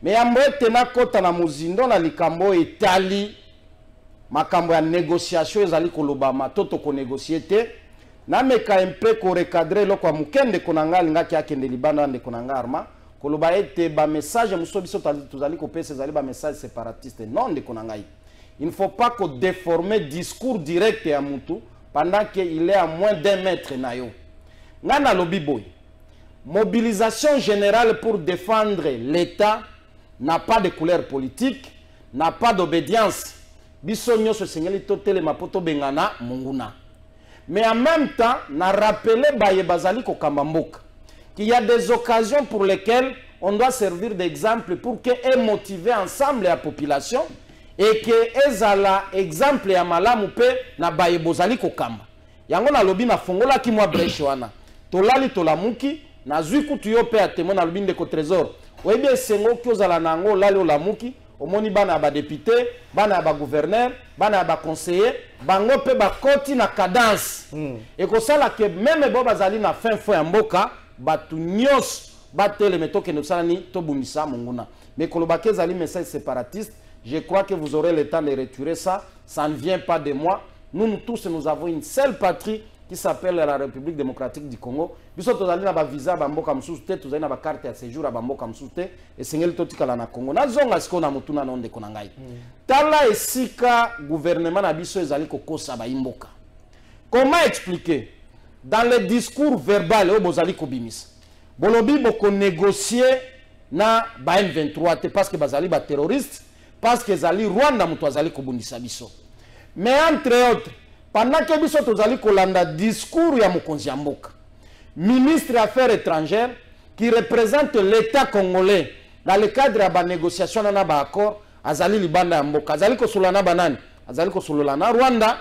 Mais ambo tena kota na muzindo na likambo etali makambo ya négociation ezali kolobama toto ko négocier te na meka un peu ko recadrer loko mukende konanga lingaki akende libanda nde konanga arma koloba ete ba message muso biso tuzali ko pesa ezali ba message séparatiste non de konanga. Il ne faut pas qu'on déforme discours direct à Moutou pendant qu'il est à moins d'1 mètre. Ngana lobi boy. Mobilisation générale pour défendre l'État n'a pas de couleur politique, n'a pas d'obédience. Biso nyonso sengeli totele mapoto bengana munguna. Mais en même temps, n'a rappelé baye bazali ko kambamboka qu'il y a des occasions pour lesquelles on doit servir d'exemple pour que motiver ensemble la population et que ezala exemple ya malamu pe na baye bozali ko kamba. Yango na lobi na fongola ki mwa breche wana. Tolali tolamuki na zui kutu yo pe atemo na lobi ndeko trésor. Oyebi esengo ki ozala nango lali olamuki. Omoni bana ba député, bana ba gouverneur, bana ba conseiller, bango pe ba koti na cadence. Et ko sala ke même bo bazali na fin fo ya mboka, batu nyos batele metoke no sala ni to bumisa monguna. Mais koloba ke zali message séparatiste, je crois que vous aurez le temps de retirer ça, ça ne vient pas de moi. Nous tous nous avons une seule patrie qui s'appelle la République démocratique du Congo. Biso tozali na ba visa ba mboka msusu te, tozali na ba carte ya séjour ba mboka msusu te, et sengeli totikala na Congo. Na zonga siko na mutuna na onde kona ngai. Tala esika gouvernement na biso ezali kokosa ba imboka. Comment expliquer dans le discours verbal o bozali ko bimisa? Bolobi boko négocier na ba M23 te parce que bazali ba terroriste, parce que zali Rwanda mutu azali ko bundisa biso. Mais entre autres, pendant que biso tozali kolanda discours ya mokonzi ya mboka, ministre des Affaires étrangères qui représente l'État congolais dans le cadre de la négociation na ba accord, azali libanda ya mboka, azali ko solana banani, azali ko solana Rwanda,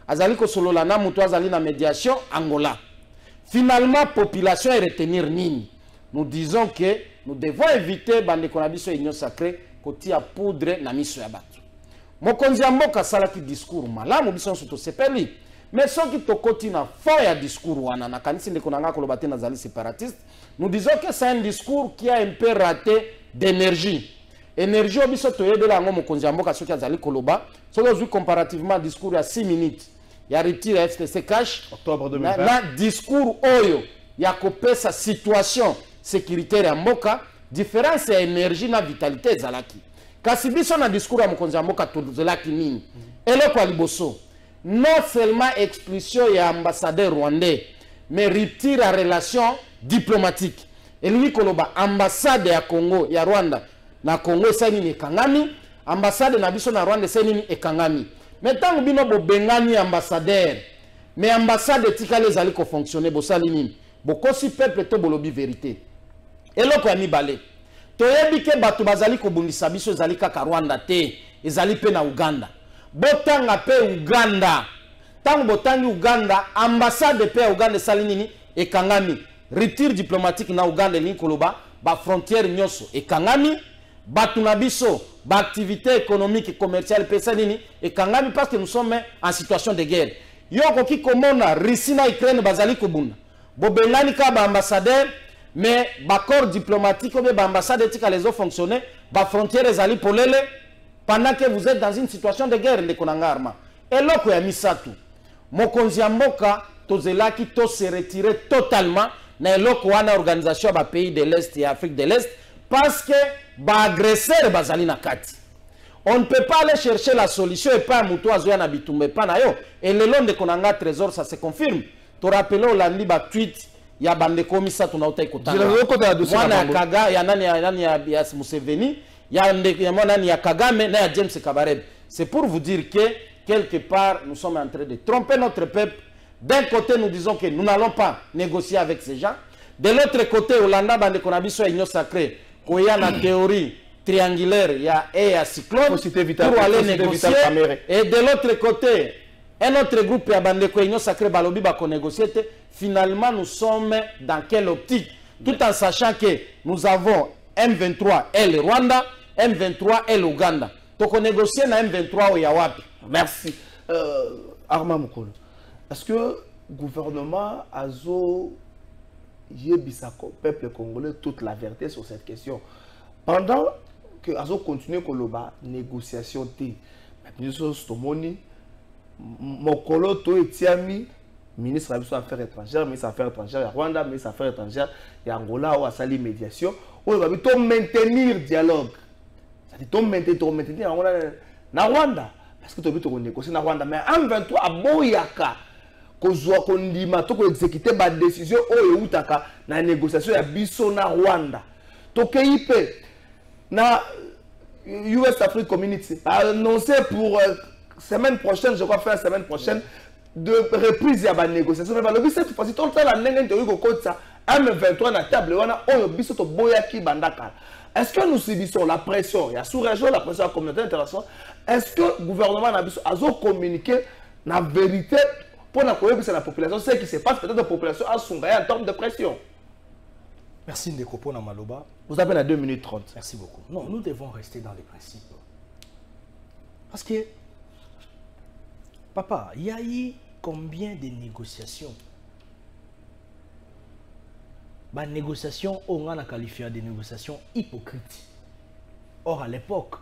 azali ko solana mutu azali na médiation Angola. Finalement, population est retenir nini? Nous disons que nous devons éviter bande konabiso union sacrée koti ya poudre na miso ya batu. Mokonzi ya mboka salaki discours malamu biso nso sepeli, mais soki tokoti na fond ya discours wana na kanisi ndeko nanga koloba te nazali séparatiste, nous disons que c'est un discours qui a un peu raté d'énergie. Énergie obiso toyebela ngo mokonzi ya mboka soki azali koloba, soki ozwi comparativement discours ya 6 minutes ya retire FTC cash
octobre 2020
na discours oyo ya kopesa situation sécuritaire ya mboka, différence ya énergie na vitalité ezalaki. Kasi biso na discours ya mokonzi ya mboka tozelaki nini? Eloko ya liboso, non seulement expulsion ya ambassadeur rwandais, mais rupture ya relation diplomatique. Elingi koloba ambassade ya Congo ya Rwanda na Congo esali ni ekangami, ambassade na biso na Rwanda esali ni ekangami. Mais tango bino bobengani ambassadeur, mais ambassade etikali ezali ko fonctionner bosali nini? Bokosi peuple to bolobi vérité. Eloko ya mibale, toyebi ke bato bazali kobundisa biso ezali kaka Rwanda te, ezali pe na Uganda. Botanga pe Uganda. Tango botangi Uganda, ambassade pe ya Uganda esali nini? Ekangami. Retire diplomatique na Uganda elingi koloba, ba frontière nyonso ekangami, bato na biso, ba activité économique et commerciale pe esali nini? Ekangami parce que nous sommes en situation de guerre. Yoko ki komona Russie na Ukraine bazali kobunda. Bobengani ka ba ambassadeur, mais l'accord diplomatique ou l'ambassade éthique les ont fonctionné, la frontière est allée pour l'élé, pendant que vous êtes dans une situation de guerre, de Konangarma. Et là, il y a mis ça tout. Mokonzi ya mboka, tozela ki to se retirer totalement, na eloko wana organisation ba pays de l'Est et Afrique de l'Est, parce que ba agresseur bazali na kati. On ne peut pas aller chercher la solution et pas muto azoya na bitumbe pa na yo. Et le long de Konanga Trésor, ça se confirme. To rappelons Olandi ba tweet, ya bande komisa tunautai kutanga. Mwana ya Kaga, ya nani ya Museveni, ya nani ya Kagame, na ya James Kabarebe. C'est pour vous dire que, quelque part, nous sommes en train de tromper notre peuple. D'un côté, nous disons que nous n'allons pas négocier avec ces gens. De l'autre côté, Olanda bande konabiso ya union sacrée, koya na théorie triangulaire, ya et ya cyclone, pour aller négocier. Et de l'autre côté, un autre groupe ya bande ko union sacrée balobi ba ko négocier. Finalement, nous sommes dans quelle optique? Tout en sachant que nous avons M23 et le Rwanda, M23 et l'Ouganda. Donc on négocie na M23 au Yawapi.
Merci. Armand Mokolo, est-ce que le gouvernement a yebisako peuple congolais toute la vérité sur cette question? Pendant que Azo continue Koloba, négociation T, ministre Stomoni, Mokolo to etiami, ministre des Affaires étrangères, ministre des Affaires étrangères, Rwanda, ministre des Affaires étrangères, Angola, ou à Sali médiation, on va maintenir dialogue. C'est-à-dire maintenir na Rwanda, parce que tu as négocier na Rwanda, mais en 23 à Boyaka, kozwa kondima to ko exécuter ba décision o eutaka na négociation ya biso na Rwanda. To keipe na US Afrique Community a annoncé pour semaine prochaine, je crois faire semaine prochaine, de reprise à la négociation. Mais le cette fois-ci, tout le temps, la nègre de ça, M23 na table, on a un biso to boyaki bandaka. Est-ce que nous subissons la pression, il y a sous-région la pression de la communauté internationale, est-ce que le gouvernement a communiqué la vérité pour la population, ce qui se passe peut-être la population a son en termes de pression?
Merci Ndeko pour Maloba.
Vous avez la 2 minutes 30.
Merci beaucoup. Non, nous devons rester dans les principes. Parce que, papa, il y a eu combien de négociations? Les négociations, on a qualifié de négociations hypocrites. Or, à l'époque,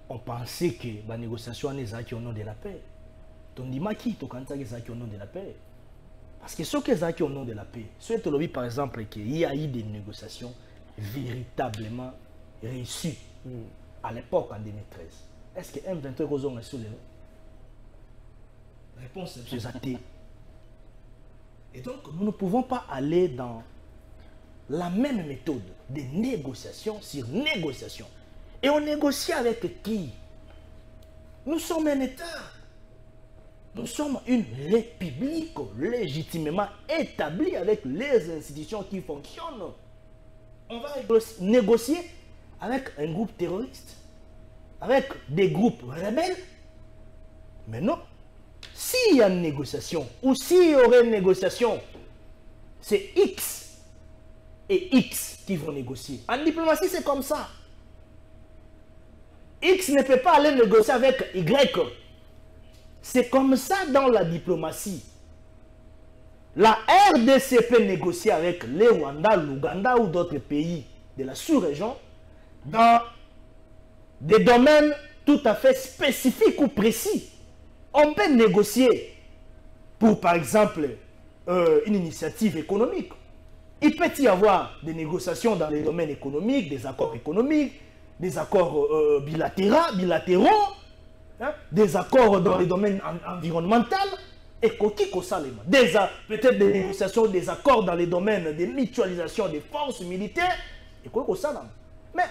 on pensait que les négociations étaient au nom de la paix. On dit qui au nom de la paix. Parce que ce qui est au nom de la paix, ce qui est par exemple qu'il y a eu des négociations véritablement réussies à l'époque en 2013. Est-ce que M23 est sur le nom? Réponse est athée. Et donc, nous ne pouvons pas aller dans la même méthode de négociation sur négociation. Et on négocie avec qui? Nous sommes un État. Nous sommes une république légitimement établie avec les institutions qui fonctionnent. On va négocier avec un groupe terroriste, avec des groupes rebelles. Mais non. S'il y a une négociation, ou s'il y aurait une négociation, c'est X et X qui vont négocier. En diplomatie, c'est comme ça. X ne peut pas aller négocier avec Y. C'est comme ça dans la diplomatie. La RDC peut négocier avec les Rwanda, l'Ouganda ou d'autres pays de la sous-région dans des domaines tout à fait spécifiques ou précis. On peut négocier pour, par exemple, une initiative économique. Il peut y avoir des négociations dans les domaines économiques, des accords économiques, des accords bilatéraux, hein, des accords dans les domaines environnementaux, et peut-être des négociations, des accords dans les domaines de mutualisation des forces militaires, et mais,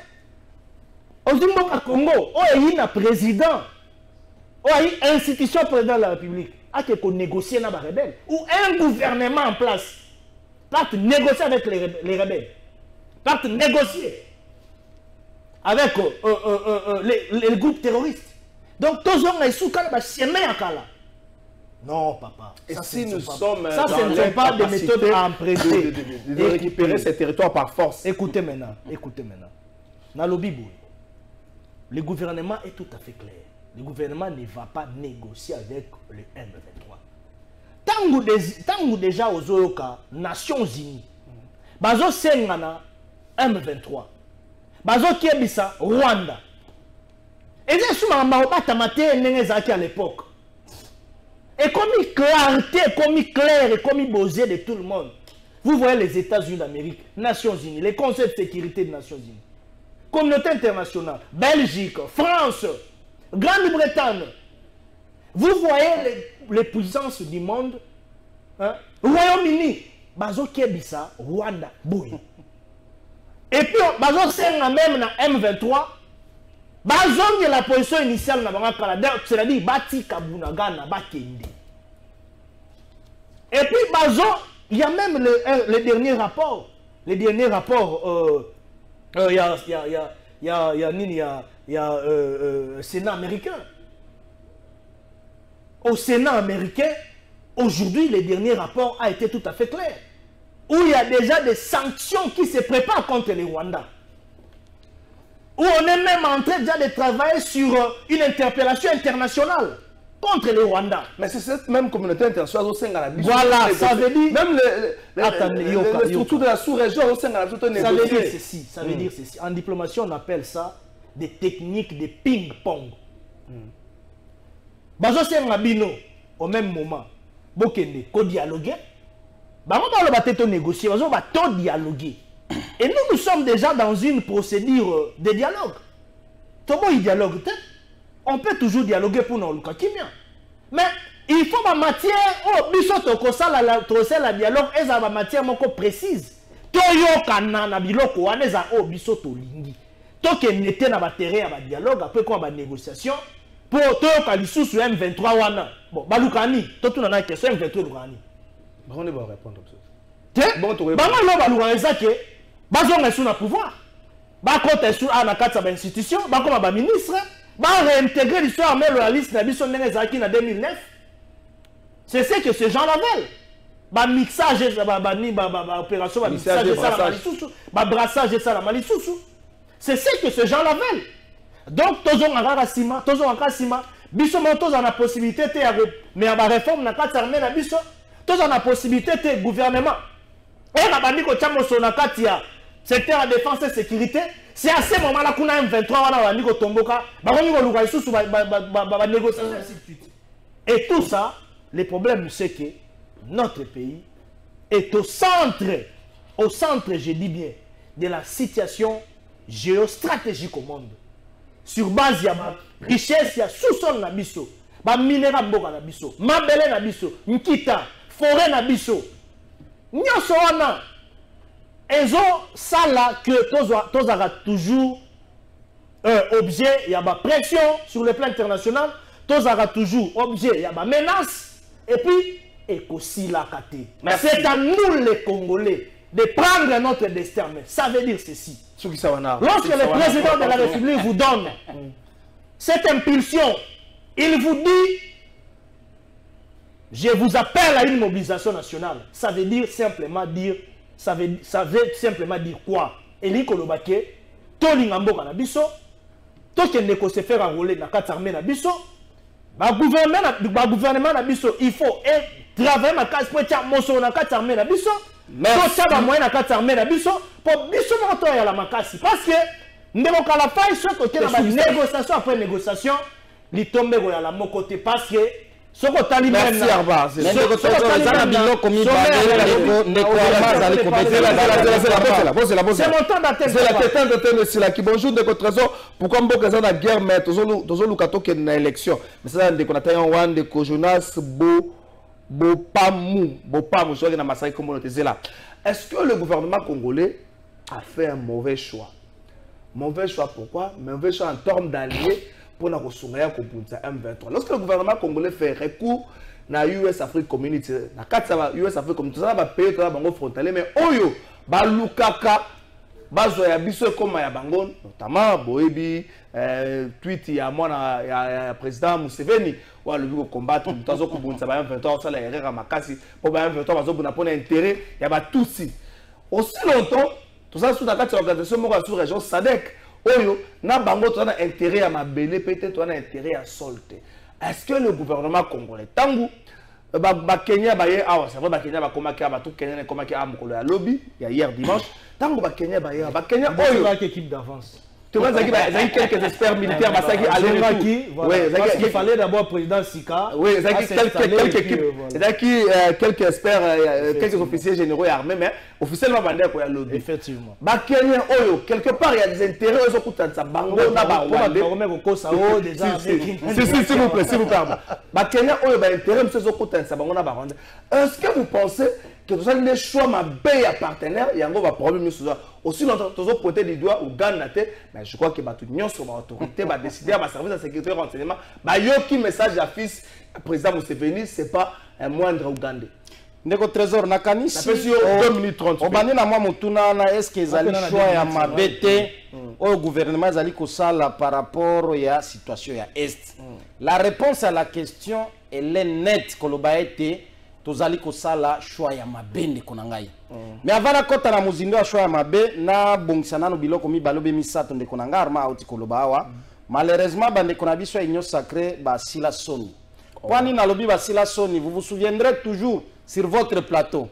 au Congo, il y a un président, il y a une institution président de la République, qui négocier avec les rebelles, ou un gouvernement en place, part négocier avec les rebelles, part négocier avec les groupes terroristes. Donc, tous les sous non, papa.
Et si nous sommes
ça, ce ne sont pas des méthodes à emprunter
de récupérer ces territoires par force.
Écoutez maintenant. Dans le Bible, le gouvernement est tout à fait clair. Le gouvernement ne va pas négocier avec le M23. Tant déjà aux Oyoka, Nations Unies, Bazo Sengana, M23, Bazo Kiebisa, Rwanda. Et bien, si on a tamate à l'époque, et comme il clarté, comme il clair et comme il bosé de tout le monde, vous voyez les États-Unis d'Amérique, Nations Unies, les conseils de sécurité des Nations Unies, communauté internationale, Belgique, France, Grande-Bretagne, vous voyez les puissances du monde, hein? Royaume-Uni, Bazo Kiebisa, Rwanda, Boui. Et puis, Bazo Senga même dans M23, Bazong la position initiale dans Canada, c'est-à-dire Bati Kabunagana, Bakende. Et puis Bazong, il y a même les derniers rapports. Les derniers rapports, il y a Sénat américain. Au Sénat américain, aujourd'hui, le dernier rapport a été tout à fait clair. Où il y a déjà des sanctions qui se préparent contre les Rwandais. Où on est même en train déjà de travailler sur une interpellation internationale contre les Rwandais.
Mais c'est cette même communauté internationale au sein de la mission.
Voilà, ça veut dire...
Même les structures de la sous-région au sein de la mission.
Ça veut dire ceci, ça veut dire ceci. En diplomatie, on appelle ça des techniques de ping-pong. Bazo Senga Bino, au même moment, Bokende, co-dialoguer. Bazo va négocier, Bazo va dialoguer. Et nous sommes déjà dans une procédure de dialogue. Comment il dialogue? On peut toujours dialoguer pour nous. Mais il faut ma matière, la dialogue, et ma matière précise. toyokana na biloko wana eza o biso tolingi tokende na baterrain ya badialogue après quoi banégociation pour toyoka lisusu M23 wana bon balukani totuna na question M23 lukani
on va répondre
bango lo balukani ezake bazonga sous na pouvoir bakota sous na kati ya institution bakoma ba ministre ba réintégrer l'histoire mais la liste na biso ndenge ezaki na 2009 c'est ce que ces gens-là veulent. Ba mixage opération ba mixage ça la malisusu ba brassage ça la malisusu. C'est ce que ces gens-là veulent. Donc tozon ngaka sima biso moto za na possibilité te ya mais ba réforme na kati armée na biso tozon na possibilité te gouvernement et na bandi ko chamo so na kati ya secteur de défense et sécurité. C'est à ce moment là qu'on a M23 wana bandi ko tomboka ba ko ngiko luka lisusu ba négociation ainsi de suite. Et tout ça, le problème c'est que notre pays est au centre, je dis bien, de la situation géostratégique au monde. Sur base de la richesse, il y a sous-sol nabiso, ba minéra mboka nabiso, mabele nabiso, nkita, forêt nabiso. Nyoso wana, ezo sala que tozara toujours objet, il y a ba pression sur le plan international, tozara toujours objet, il y a ba menace, et puis c'est à nous les Congolais de prendre notre destin. Mais ça veut dire ceci. Lorsque le président de la République vous donne cette impulsion, il vous dit je vous appelle à une mobilisation nationale. Ça veut simplement dire quoi? Eli Kolobake, Tolingambo Kanabiso, Tokende ko se faire enrôler dans 4 armées Nabiso, gouvernement Nabiso, il faut travailler ma case pour tiens moso na 4 armées na biso to chaba moyen na 4 armées na biso pour biso moto ya la makasi parce que ndeko kala faille soto ke na négociation après négociation li tombe go ya la mon côté parce que soko tali même
merci Arba c'est
mon temps d'attendre c'est la tête de thème c'est là qui bonjour de votre trésor pourquoi mboka za na guerre mais tozo lukato ke na élection mais ça ndeko na tayo wan de Jonas Bopamu, je suis dans ma salle communauté là. Est-ce que le gouvernement congolais a fait un mauvais choix? Mauvais choix pourquoi? Mauvais choix en termes d'alliés pour la ressourcer au M23. Lorsque le gouvernement congolais fait recours na US Afrique Community, na 4 US Afrique Community, ça va payer quand même frontalier mais oyo ba lukaka bazo ya biso comme ya bango notamment boyebi tweet ya mwana ya président Museveni wa le ko combattre mutazo ko bunza ba M23 ça la erreur makasi pour ba M23 bazo buna pour intérêt ya ba tutsi aussi longtemps tout ça sous la carte organisation mo sous région SADC oyo na bango to na intérêt ya mabele peut-être to na intérêt à solte. Est-ce que le gouvernement congolais tangu ba Kenya ba hier c'est vrai ba Kenya ba komaki ba tout Kenya komaki a mokolo ya lobby ya hier dimanche tangu ba Kenya ba hier ba Kenya oyo
équipe d'avance.
Tu vois quelques experts militaires basaki aller retour.
Oui, il fallait d'abord président Sika.
Oui, quelques équipes. Quelques experts, quelques officiers généraux armés mais officiellement bandé quoi lobby.
Effectivement.
Ba Kenya oyo quelque part il y a des intérêts aux okutanza bango na ba Rwanda. S'il vous plaît. Ba Kenya oyo ba intérêt aux okutanza bango na ba Rwanda. Est-ce que vous pensez que tout ça les choix ma baie à partenaire il y a un problème sur ça aussi longtemps toujours pointer du doigt au Ghana mais je crois que ba tout union sur l'autorité va décider à service de sécurité renseignement ba yoki message à fils président Museveni c'est pas un moindre Ougandais
ndeko trésor na kanisi
ça fait sur 2 minutes 30
obani na moi mutuna na est-ce que ezali choix ya mabete au gouvernement ezali ko sala par rapport ya situation ya est la réponse à la question elle est nette koloba été tozali kosala choix ya mabende konangai mais avant la kota na muzindo ya choix ya mabe na bongsana no biloko mi balobe misato ndeko nanga arma auti koloba awa malheureusement bande kona biso union sacrée ba sila soni kwani na lobi ba sila soni vous vous souviendrez toujours sur votre plateau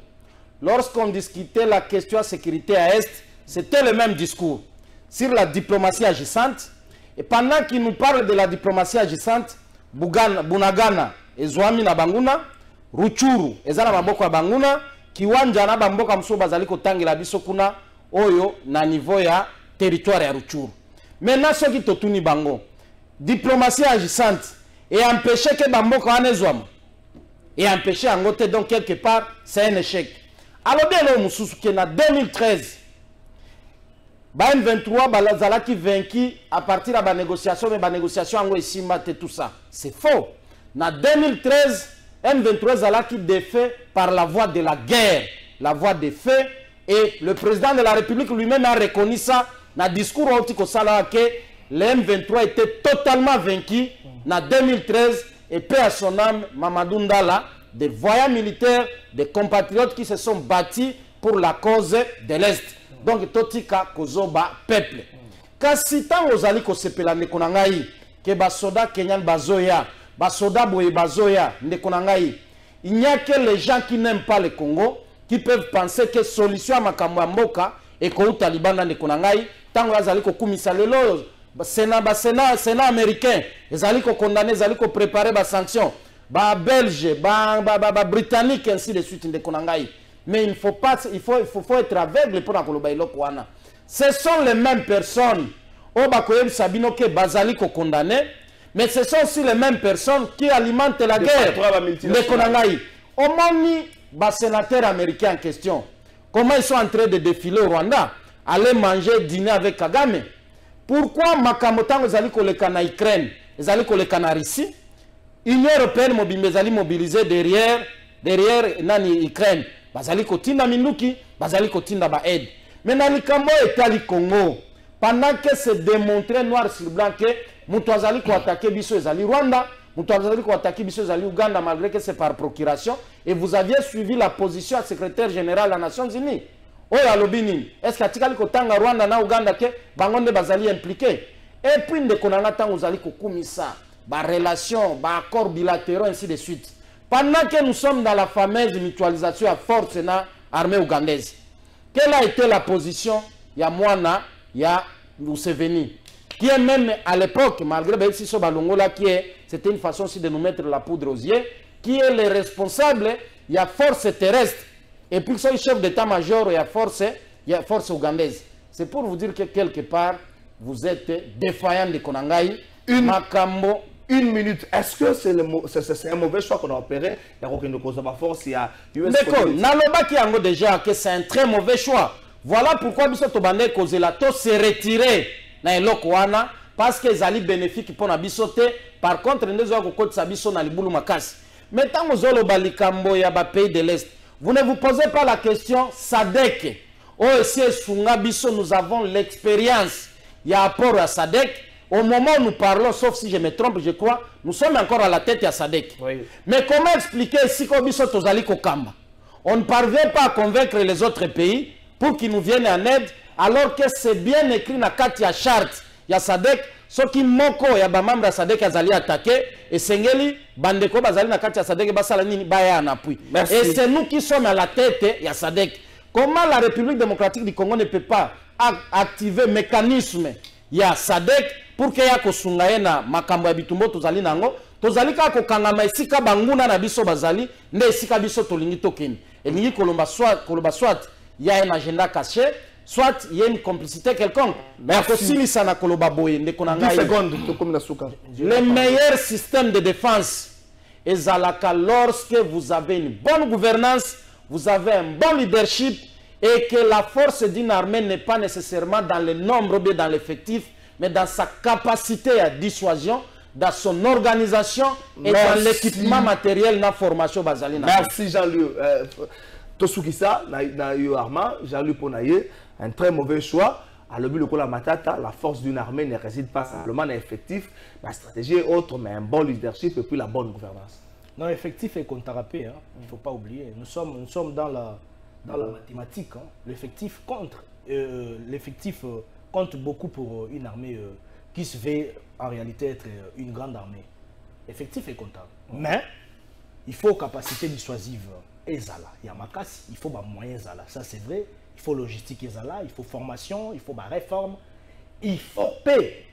lorsqu'on discutait la question de sécurité à est c'était le même discours sur la diplomatie agissante et pendant qu'il nous parle de la diplomatie agissante Bunagana et Zouami na Banguna Ruchuru ezala maboko ya banguna kiwanja na bamboka mso bazali kotangela biso kuna oyo na niveau ya territoire ya Ruchuru. Maintenant soki totuni bango diplomatie agissante et empêcher que bamboka anezwama et empêcher angote donc quelque part c'est un échec. Alors bien le mususu qui en 2013 ba M23 balazala qui vaincu à partir de la négociation mais la négociation en ici et tout ça. C'est faux. En 2013 M23 zala qui défait par la voie de la guerre, la voie des faits, et le président de la République lui-même a reconnu ça dans le discours que le M23 était totalement vaincu en 2013 et paix à son âme Mamadou Ndala, des voyants militaires, des compatriotes qui se sont battus pour la cause de l'Est. Donc, Totika Kozoba peuple. Kasi tant aux ali ko sepela ne konangai que basoda Kenyan bazoya, basoda boye bazoya ne konangai. Il n'y a que les gens qui n'aiment pas le Congo qui peuvent penser que solution à makambo mboka et ko Taliban ne konangai tant aux ali ko kumisa lelo Sénat américain, les ali ko condamner, les ali ko préparer ba sanctions. Ba belge, ba britannique ainsi de suite ne konangai. Mais il faut être aveugle pour la Kolobaïlo Kouana. Ce sont les mêmes personnes au Bakoyem Sabino qui bazali ko condamné, mais ce sont aussi les mêmes personnes qui alimentent la guerre. Les Konangaï. Au moni bas sénateur américain en question. Comment ils sont en train de défiler au Rwanda, aller manger, dîner avec Kagame. Pourquoi Makamotan aux aliko le Kana Ukraine, les aliko le Kana Russie, Union européenne mobilisée derrière nani Ukraine. Bazali kotinda minuki, bazali kotinda ba aide. Mais dans le Cambo et le Congo, pendant que c'est démontré noir sur blanc que Moutouazali ko attaqué biso ezali Rwanda, Moutouazali ko attaqué biso ezali Uganda malgré que c'est par procuration, et vous aviez suivi la position du secrétaire général des Nations Unies. Oya lobini, est-ce que atikali ko tanga Rwanda na Uganda ke bangonde bazali impliqué? Et puis de konanga tango zali ko kumisa, ba relation, ba accords bilatéraux ainsi de suite. Pendant que nous sommes dans la fameuse mutualisation à force de l'armée ougandaise, quelle a été la position de Mwana, de Museveni, qui est même à l'époque, malgré Belsiso Balongola, c'était une façon aussi de nous mettre la poudre aux yeux, qui est le responsable de la force terrestre, et puis son chef d'état-major de la force ougandaise. C'est pour vous dire que quelque part, vous êtes défaillant de Konangai, Makambo.
Une minute, est-ce que c'est un mauvais choix qu'on a opéré? Il y a aucune cause de force, il y a US.
D'accord, Naloba qui a déjà que c'est un très mauvais choix. Voilà pourquoi Biso Tobane Kozelato s'est retiré dans l'Okwana parce qu'ils allaient bénéfiques pour Nabisote. Par contre, nous avons côté Sabiso dans les boulou makas. Mais tant que vous avez Balikambo et pays de l'Est, vous ne vous posez pas la question Sadek. OSC Sunga Biso, nous avons l'expérience. Il y a rapport à Sadek. Au moment où nous parlons, sauf si je me trompe, je crois, nous sommes encore à la tête à Sadek. Oui. Mais comment expliquer si on ne parvient pas à convaincre les autres pays pour qu'ils nous viennent en aide, alors que c'est bien écrit dans la Katia charte, il y a Sadek, ce qui moko, il y a Bamam de Sadek Azali attaqué, et Sengeli, Bandeko Bazali na Katia Sadek Basalanini Baya en appui. Et c'est nous qui sommes à la tête, il y a Sadek. Comment la République démocratique du Congo ne peut pas activer le mécanisme, il y a Sadek, pour que yako sungaena makambo ya bitumbo tozali nango tozali ka ko kangama esika banguna na biso bazali nde esika biso tolingi tokeni elingi kolomba soit il y a un agenda caché soit il y a une complicité quelconque mais akosili sana koloba boye nde konanga
10 secondes to comme na suka
le meilleur système de défense ezalaka lorsque vous avez une bonne gouvernance, vous avez un bon leadership et que la force d'une armée n'est pas nécessairement dans le nombre ou dans l'effectif, mais dans sa capacité à dissuasion, dans son organisation et dans l'équipement matériel, dans la formation basale.
Merci Jean-Louis. Tosukisa, Jean-Louis Ponaye, un très mauvais choix. À l'objet de la Matata, la force d'une armée ne réside pas simplement dans l'effectif, la stratégie est autre, mais un bon leadership et puis la bonne gouvernance.
Non, l'effectif est contrapé, hein. Il ne faut pas oublier. Nous sommes dans la mathématique. Hein. L'effectif compte beaucoup pour une armée qui se fait en réalité être une grande armée. L'effectif est comptable. Mais il faut capacité dissuasive. Ezala, il y a Makassi, il faut moyens Ezala. Ça c'est vrai. Il faut logistique Ezala, il faut formation, il faut réforme, il faut paix.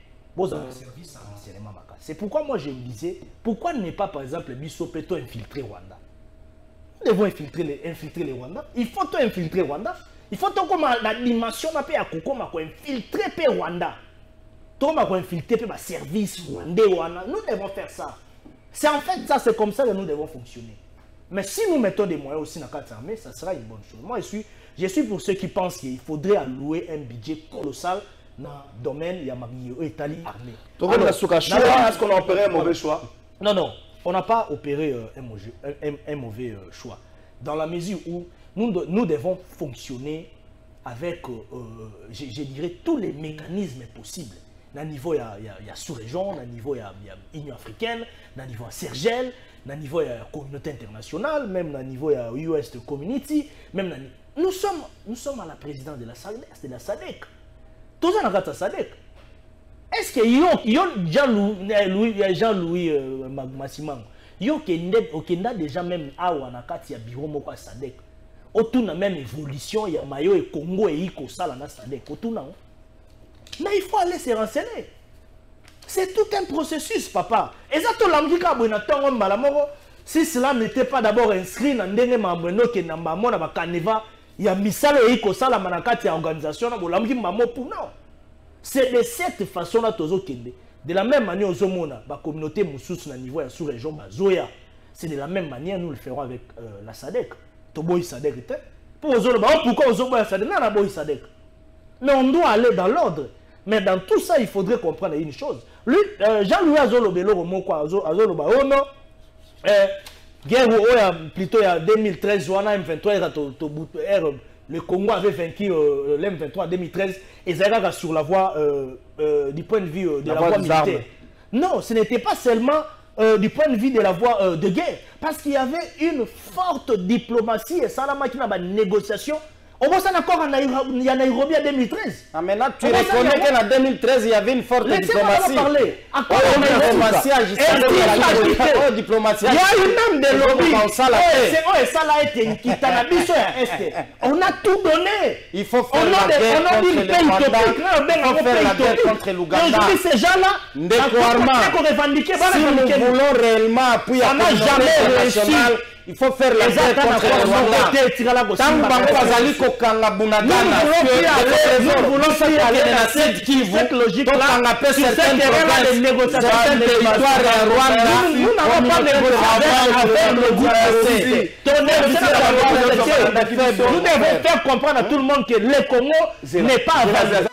C'est pourquoi moi je me disais, pourquoi ne pas par exemple Bisso Peto infiltrer Rwanda? Nous devons infiltrer les Rwanda. Il faut tout infiltrer Rwanda. Il faut tout comme la dimension de la infiltrer le Rwanda. Tout infiltrer le service rwandais. Nous devons faire ça. C'est en fait ça, c'est comme ça que nous devons fonctionner. Mais si nous mettons des moyens aussi dans la carte armée, ça sera une bonne chose. Moi, je suis pour ceux qui pensent qu'il faudrait allouer un budget colossal dans le domaine de l'Italie armée.
Donc, est-ce qu'on a opéré un mauvais choix?
Non, non, on n'a pas opéré un mauvais choix. Dans la mesure où nous devons fonctionner avec, je dirais, tous les mécanismes possibles. Dans le niveau, il y a sous-région, dans le niveau, il y a Union africaine, dans le niveau, il y a Sergel, dans le niveau, il y a la communauté internationale, même dans le niveau, il y a US Community. Même nous sommes à la présidence de la SADC. Tout ça, on a SADC. Est-ce que Jean-Louis Massimang, il y a déjà même à Wanakati, il y a bureau de SADC. Autour de la même évolution, il y a Mayo et Congo et Iko Sala dans SADC. Mais il faut aller se renseigner. C'est tout un processus, papa. Et ça, si cela n'était pas d'abord inscrit dans le Mambreno qui est dans le Caneva, il y a Misalo et Iko Sala Manakati organisation, c'est de cette façon-là que de la même manière, la communauté Moussous dans le niveau de la sous-région, c'est de la même manière nous le ferons avec la SADC. Pourquoi on SADC? Mais on doit aller dans l'ordre. Mais dans tout ça, il faudrait comprendre une chose. Lui, Jean-Louis Azolobelo, plutôt il y a 2013, le Congo avait vaincu l'M23 en 2013 et Zaïra sur la voie du point de vue de la voie militaire. Non, ce n'était pas seulement du point de vue de la voie de guerre, parce qu'il y avait une forte diplomatie et ça la machine à négociation. On voit ça encore en Nairobi en 2013.
Ah, maintenant, tu reconnais qu'en 2013, il y avait une forte diplomatie.
Diplomatie. Il y a une même de lobby. On a tout donné.
Il faut faire la guerre contre l'Ouganda.
Ces gens-là,
si nous voulons réellement appuyer la communauté internationale, il faut faire la guerre contre le Rwanda. Nous voulons faire aller dans cette logique-là. Certains territoires Rwanda.
Nous n'avons pas de nous devons faire comprendre à tout le monde que le Congo n'est pas avancé.